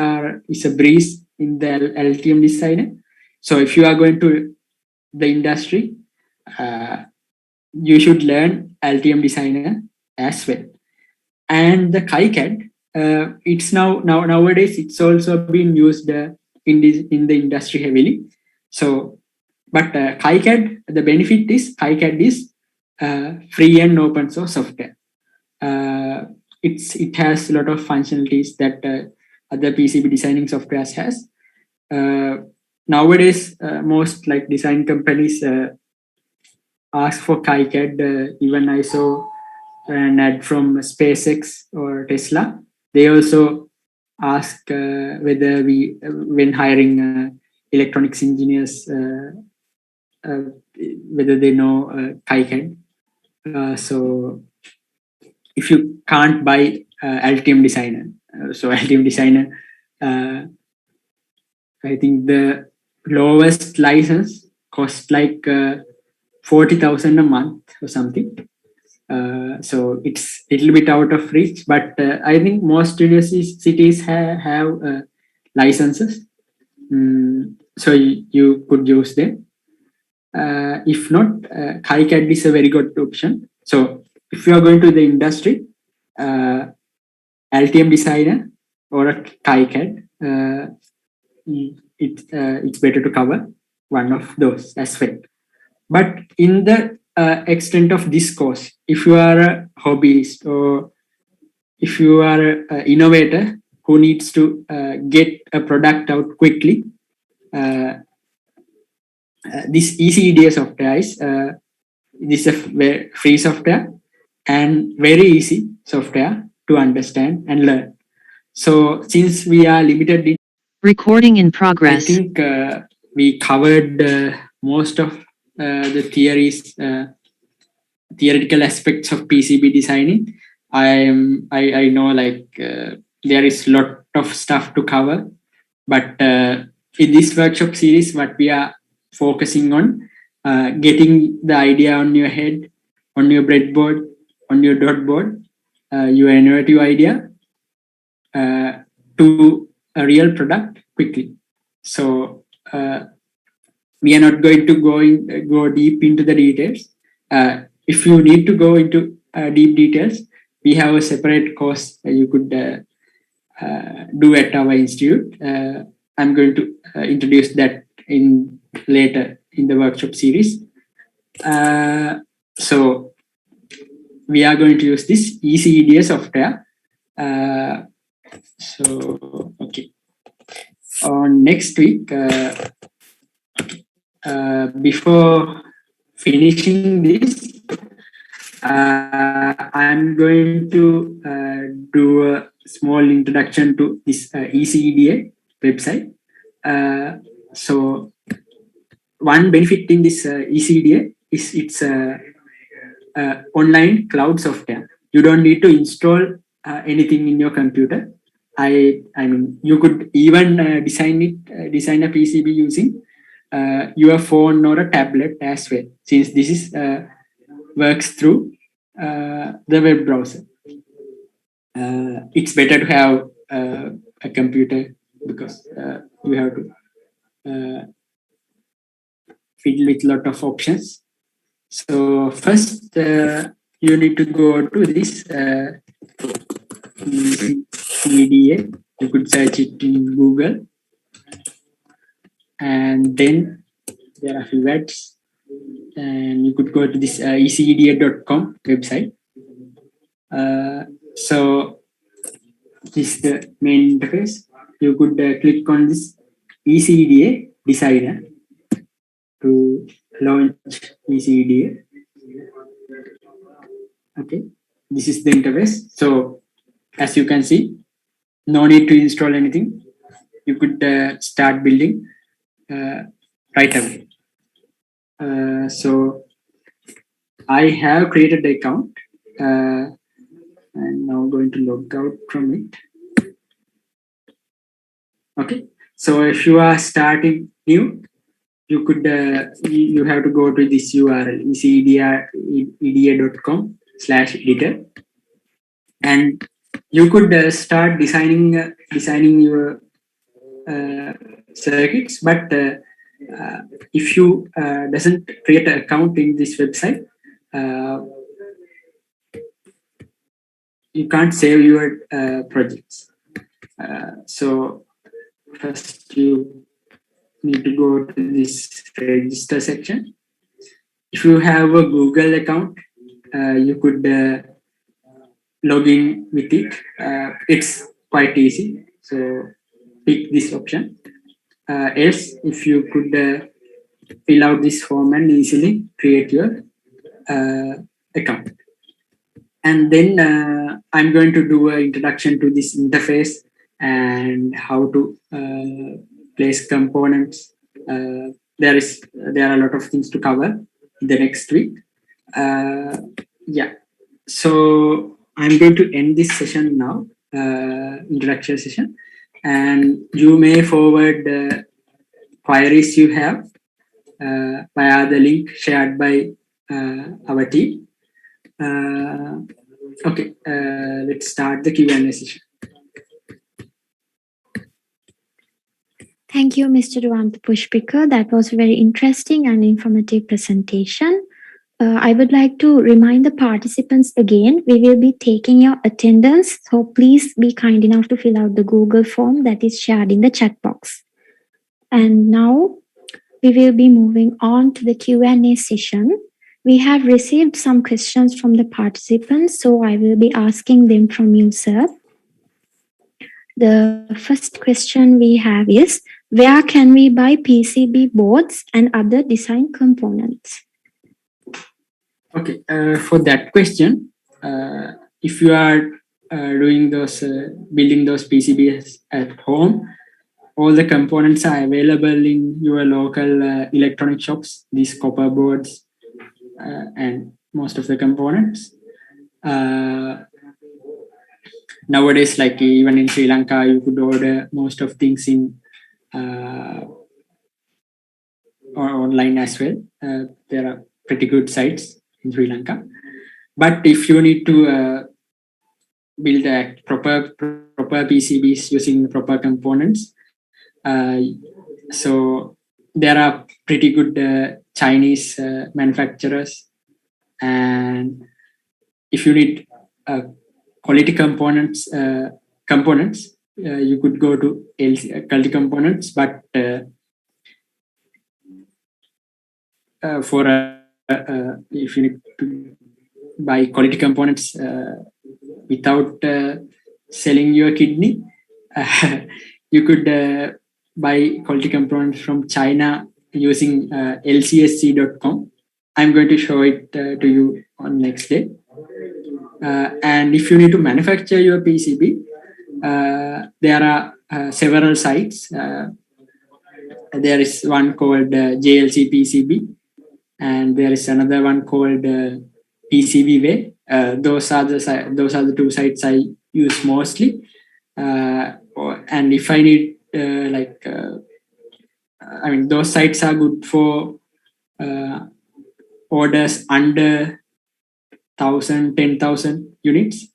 is a breeze in the Altium Designer. So if you are going to the industry, you should learn Altium Designer as well. And the 𝐾𝐈𝐑, it's nowadays it's also being used in the industry heavily. So, but 𝐾𝐈𝐑, the benefit is 𝐾𝐈𝐑 is free and open source software. It has a lot of functionalities that other PCB designing softwares has. Nowadays, most design companies ask for 𝐾𝐈𝐑. Even I saw an ad from SpaceX or Tesla. They also ask whether when hiring electronics engineers, whether they know 𝐾𝐈𝐑. So if you can't buy Altium Designer, so Altium Designer, I think the lowest license costs 40,000 a month or something. So it's a little bit out of reach, but I think most universities have licenses, so you could use them. If not, KiCad is a very good option. So if you are going to the industry, Altium Designer or a KiCad, it's better to cover one of those as well. But in the extent of this course, if you are a hobbyist or if you are an innovator who needs to get a product out quickly, this ECEDA software is this is a free software and very easy software to understand and learn. So since we are limited in Recording in I progress. think we covered most of the theoretical aspects of PCB designing. I know like there is lot of stuff to cover, but in this workshop series, what we are focusing on, getting the idea on your head, on your breadboard, on your dotboard, your innovative idea to a real product quickly. So we are not going to go deep into the details. If you need to go into deep details, we have a separate course you could do at our institute. I'm going to introduce that in later in the workshop series. So we are going to use this ECEDA software. So okay. On next week, before finishing this, I'm going to do a small introduction to this ECEDA website. So one benefit in this ECEDA is it's online cloud software. You don't need to install anything in your computer. I mean, you could even design a PCB using your phone or a tablet as well, since this is works through the web browser. It's better to have a computer because you have to fiddle with a lot of options. So first, you need to go to this ECEDA. You could search it in Google, and then there are a few ads, and you could go to this eceda.com website. So this is the main interface. You could click on this ECEDA designer to launch ECEDA. Okay, this is the interface. So as you can see, no need to install anything. You could start building right away. So I have created the account. I'm now going to log out from it. Okay, so if you are starting new, you could you have to go to this URL eceda.com/editor, and you could start designing your circuits. But if you doesn't create an account in this website, you can't save your projects. So first you need to go to this register section. If you have a Google account, you could log in with it. It's quite easy. So pick this option. Else, if you could fill out this form and easily create your account. And then I'm going to do an introduction to this interface and how to place components. There are a lot of things to cover in the next week. Yeah, so I'm going to end this session now, introduction session, and you may forward queries you have via the link shared by our team. Okay, let's start the Q&A session. Thank you, Mr. Duant Pushpika. That was a very interesting and informative presentation. I would like to remind the participants again, we will be taking your attendance, so please be kind enough to fill out the Google form that is shared in the chat box. And now we will be moving on to the Q&A session. We have received some questions from the participants, so I will be asking them from you, sir. The first question we have is, where can we buy PCB boards and other design components? Okay, for that question, if you are doing those, building those PCBs at home, all the components are available in your local electronic shops, these copper boards and most of the components. Nowadays, like even in Sri Lanka, you could order most of things in or online as well. There are pretty good sites in Sri Lanka. But if you need to build a proper PCBs using proper components, so there are pretty good Chinese manufacturers, and if you need quality components, you could go to quality components, but if you need to buy quality components without selling your kidney, you could buy quality components from China using lcsc.com. I'm going to show it to you on next day. And if you need to manufacture your PCB, there are several sites. There is one called JLC PCB, and there is another one called PCBWay. Those are the two sites I use mostly. And if I need I mean, those sites are good for orders under 1,000, 10,000 units.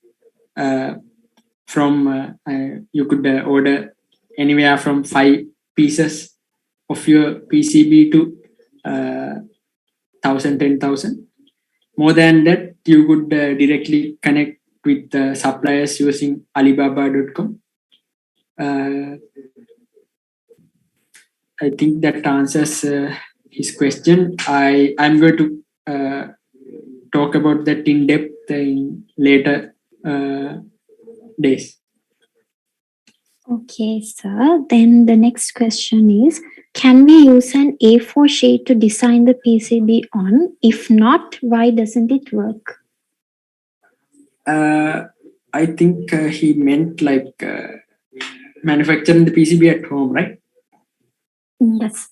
From you could order anywhere from 5 pieces of your PCB to 1,000, 10,000. More than that, you could directly connect with suppliers using Alibaba.com. I think that answers his question. I'm going to talk about that in depth in later days. Okay, sir. Then the next question is, can we use an A4 sheet to design the PCB on? If not, why doesn't it work? I think he meant like manufacturing the PCB at home, right? Yes.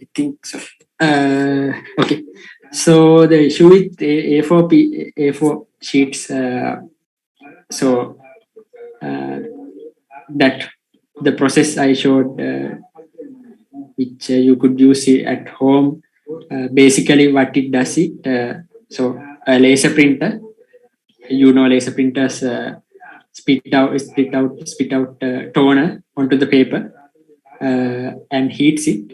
I think so. Okay. So the issue with A4 sheets, so that the process I showed, which you could use it at home, basically what it does so a laser printer, laser printers spit out toner onto the paper and heats it.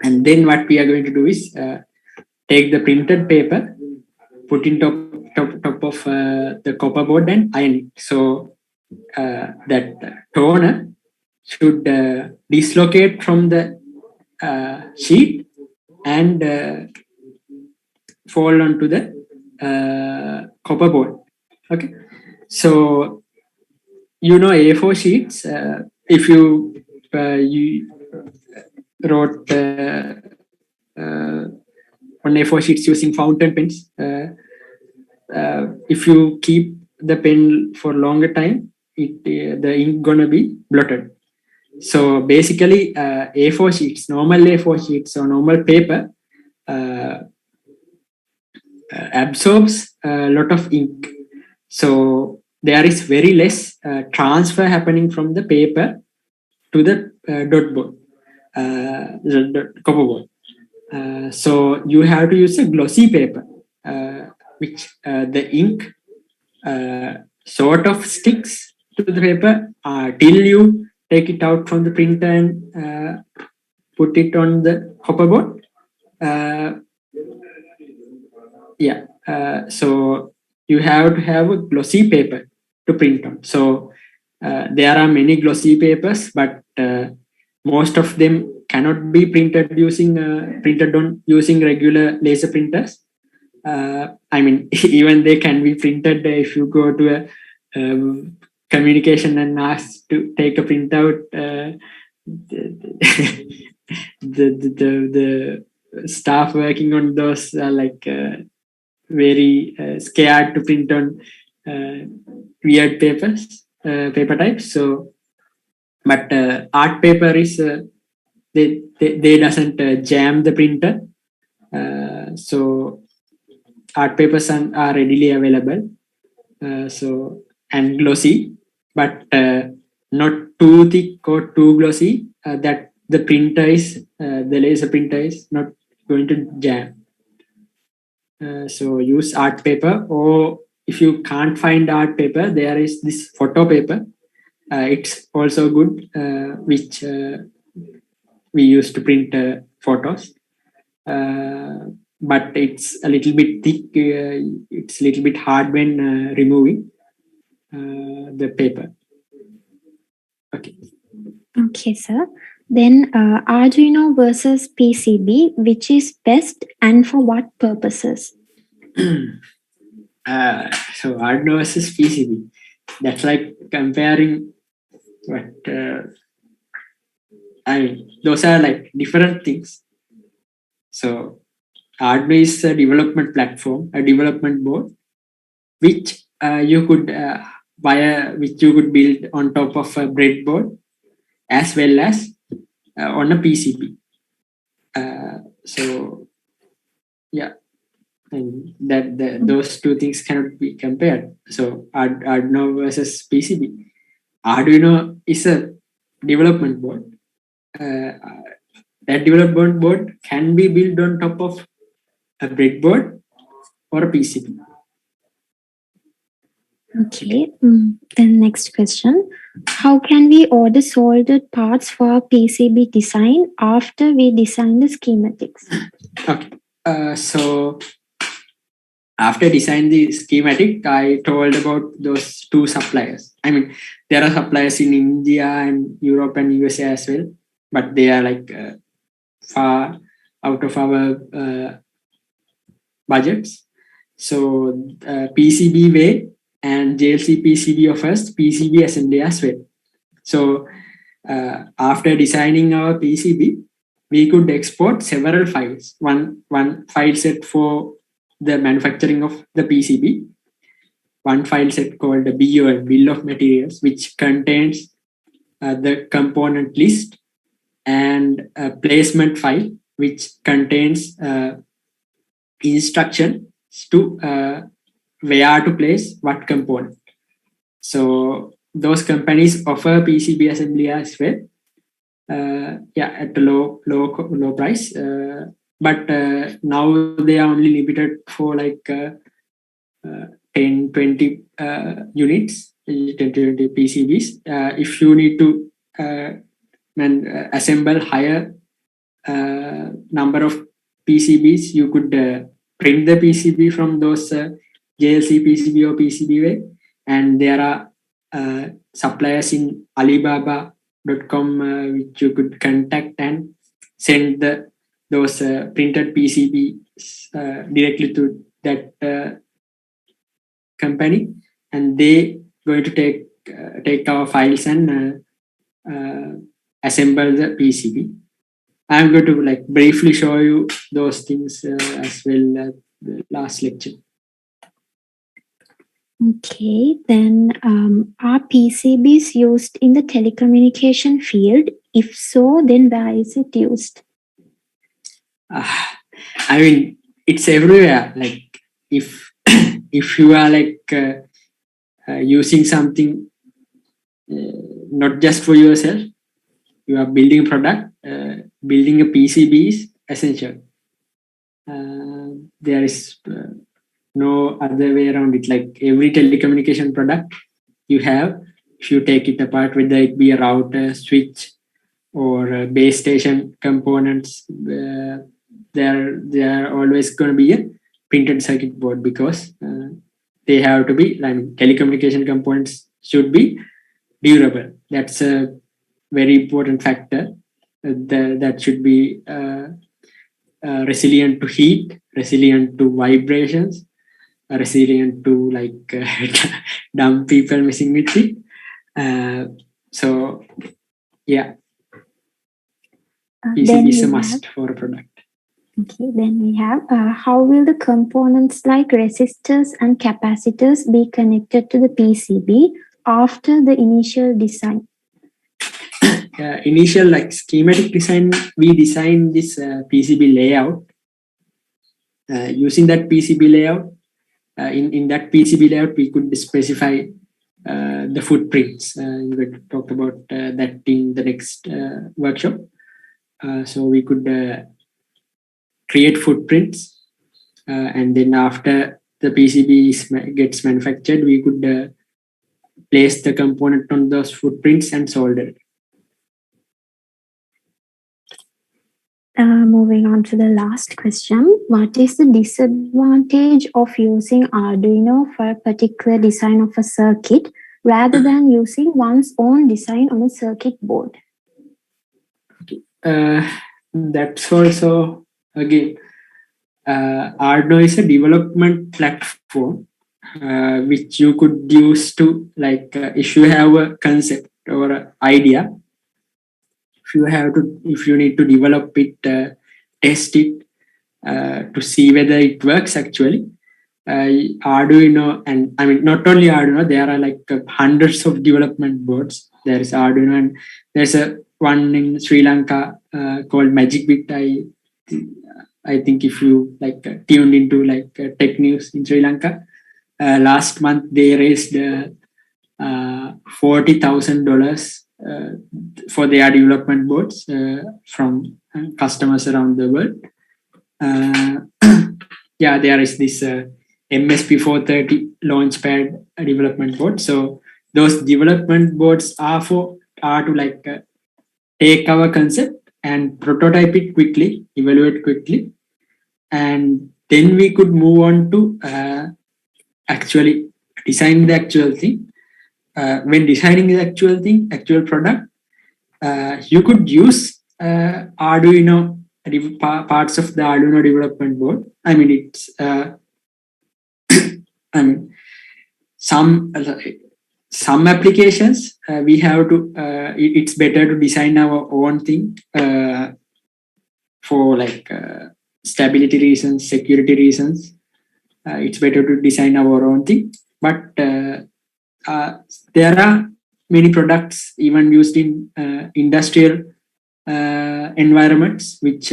And then what we are going to do is take the printed paper, put in top of the copper board and iron it. So that toner should dislocate from the sheet and fall onto the copper board. Okay. So A4 sheets, if you wrote on A4 sheets using fountain pens, if you keep the pen for longer time, the ink gonna be blotted. So basically, A4 sheets, normal A4 sheets or normal paper absorbs a lot of ink. So there is very less transfer happening from the paper to the dot board, the copper board. So you have to use a glossy paper, which the ink sort of sticks to the paper till you take it out from the printer and put it on the hopper board. So you have to have a glossy paper to print on. So there are many glossy papers, but most of them cannot be printed using regular laser printers. I mean, even they can be printed if you go to a communication and ask to take a printout. The staff working on those are like very scared to print on weird paper types. So, but art paper is they doesn't jam the printer. So art papers are readily available. So and glossy, but not too thick or too glossy that the laser printer is not going to jam. So use art paper, or if you can't find art paper, there is this photo paper. It's also good, which we use to print photos. But it's a little bit thick. It's a little bit hard when removing the paper. Okay. Okay, sir. Then Arduino versus PCB, which is best and for what purposes? So Arduino versus PCB. That's like comparing what those are like different things. So Arduino is a development platform, a development board, which you could build on top of a breadboard, as well as on a PCB. So yeah, and those two things cannot be compared. So Arduino versus PCB. Arduino is a development board. That development board can be built on top of a breadboard or a PCB. Okay. Then next question. How can we order soldered parts for our PCB design after we design the schematics? Okay. So after designing the schematic, I told about those two suppliers. I mean, there are suppliers in India and Europe and USA as well, but they are like far out of our budgets. So PCB way and JLC PCB offers PCB assembly as well. So after designing our PCB, we could export several files. One file set for the manufacturing of the PCB, one file set called the BOM, Bill of Materials, which contains the component list, and a placement file, which contains instructions to where to place what component. So those companies offer PCB assembly as well, at a low price. But now they are only limited for like 10-20 units, 10-20 PCBs. If you need to assemble higher number of PCBs, you could print the PCB from those JLC PCB or PCB way, and there are suppliers in Alibaba.com which you could contact and send those printed PCBs directly to that company, and they going to take our files and assemble the PCB. I'm going to like briefly show you those things as well at the last lecture. Okay, then are PCBs used in the telecommunication field? If so, then where is it used? I mean, it's everywhere. Like if you are like using something not just for yourself, you are building a product, building a PCB is essential. There is no other way around it. Like every telecommunication product you have if you take it apart, whether it be a router, switch, or base station components, there are always going to be a printed circuit board, because they have to be, I mean, telecommunication components should be durable. That's a very important factor. That should be resilient to heat, resilient to vibrations, resilient to like dumb people messing with it. So yeah, PCB is a must for a product. Okay, then we have how will the components like resistors and capacitors be connected to the PCB after the initial design? Initial like schematic design, we designed this PCB layout. Using that PCB layout, in that PCB layout, we could specify the footprints. We will talk about that in the next workshop. So we could create footprints, and then after the PCB gets manufactured, we could place the component on those footprints and solder it. Moving on to the last question. What is the disadvantage of using Arduino for a particular design of a circuit rather than using one's own design on a circuit board? That's also, again, Arduino is a development platform which you could use to, like, if you have a concept or an idea, if you need to develop it, test it to see whether it works actually. Arduino, and I mean not only Arduino, there are like hundreds of development boards. There is Arduino, and there's a one in Sri Lanka called Magic Bit. I think if you like tuned into like tech news in Sri Lanka, last month they raised $40,000 for their development boards from customers around the world. Yeah, there is this MSP430 Launchpad development board. So those development boards are to like take our concept and prototype it quickly, evaluate quickly, and then we could move on to actually design the actual thing. When designing the actual product, you could use Arduino, parts of the Arduino development board. I mean, it's I mean, some applications we have to. It's better to design our own thing for like stability reasons, security reasons. It's better to design our own thing, but there are many products even used in industrial environments which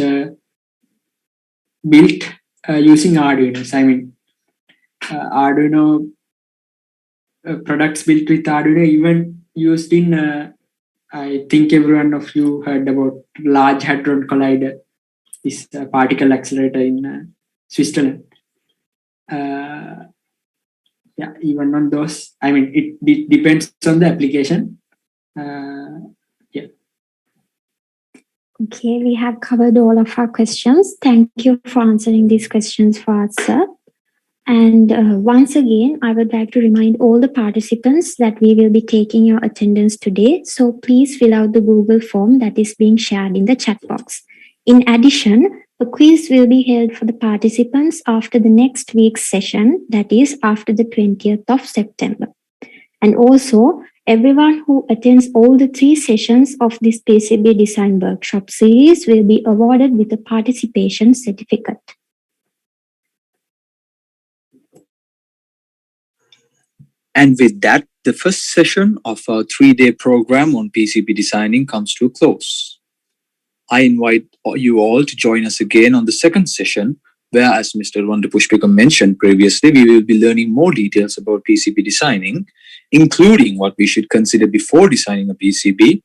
built using Arduinos. I mean, Arduino products built with Arduino even used in, I think every one of you heard about Large Hadron Collider, this particle accelerator in Switzerland. Yeah, even on those, I mean, it depends on the application. Yeah. Okay, we have covered all of our questions. Thank you for answering these questions for us, sir. And once again, I would like to remind all the participants that we will be taking your attendance today. So please fill out the Google form that is being shared in the chat box. In addition, a quiz will be held for the participants after the next week's session, that is after the 20th of September. And also, everyone who attends all the 3 sessions of this PCB Design Workshop series will be awarded with a participation certificate. And with that, the first session of our 3-day program on PCB designing comes to a close. I invite you all to join us again on the second session, where, as Mr. Vandapushpika mentioned previously, we will be learning more details about PCB designing, including what we should consider before designing a PCB,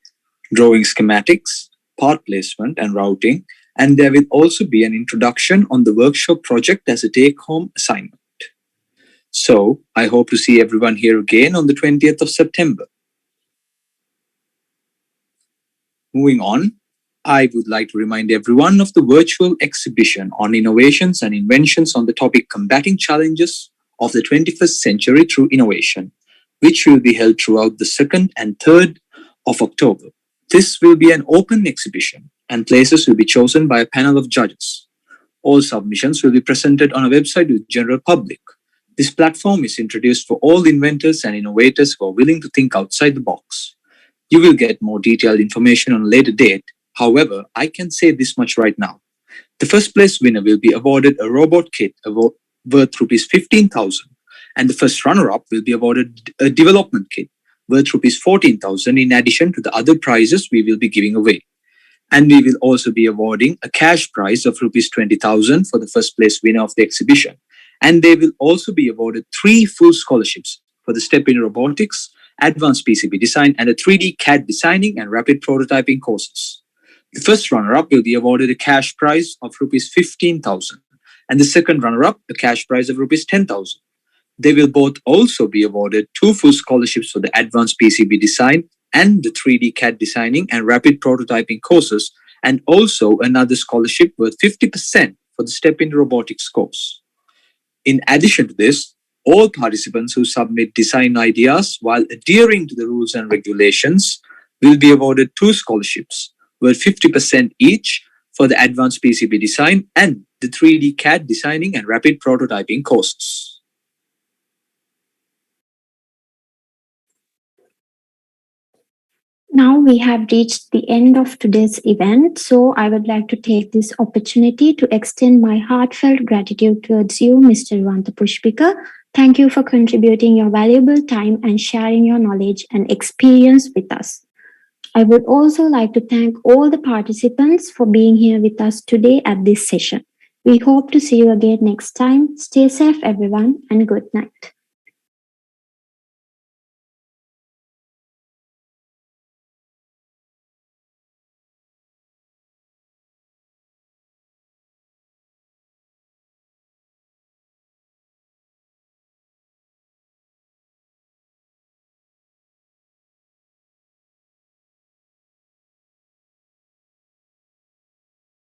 drawing schematics, part placement and routing, and there will also be an introduction on the workshop project as a take-home assignment. So, I hope to see everyone here again on the 20th of September. Moving on, I would like to remind everyone of the virtual exhibition on innovations and inventions on the topic Combating Challenges of the 21st Century Through Innovation, which will be held throughout the 2nd and 3rd of October. This will be an open exhibition and places will be chosen by a panel of judges. All submissions will be presented on a website to the general public. This platform is introduced for all inventors and innovators who are willing to think outside the box. You will get more detailed information on a later date. However, I can say this much right now. The first place winner will be awarded a robot kit worth rupees 15,000, and the first runner-up will be awarded a development kit worth rupees 14,000 in addition to the other prizes we will be giving away. And we will also be awarding a cash prize of rupees 20,000 for the first place winner of the exhibition. And they will also be awarded 3 full scholarships for the STEP in Robotics, Advanced PCB Design, and a 3D CAD Designing and Rapid Prototyping courses. The first runner-up will be awarded a cash prize of rupees 15,000, and the second runner-up a cash prize of rupees 10,000. They will both also be awarded 2 full scholarships for the Advanced PCB Design and the 3D CAD Designing and Rapid Prototyping courses, and also another scholarship worth 50% for the STEP in Robotics course. In addition to this, all participants who submit design ideas while adhering to the rules and regulations will be awarded 2 scholarships worth 50% each for the Advanced PCB Design and the 3D CAD Designing and Rapid Prototyping courses. Now we have reached the end of today's event, so I would like to take this opportunity to extend my heartfelt gratitude towards you, Mr. Pushpika. Thank you for contributing your valuable time and sharing your knowledge and experience with us. I would also like to thank all the participants for being here with us today at this session. We hope to see you again next time. Stay safe, everyone, and good night.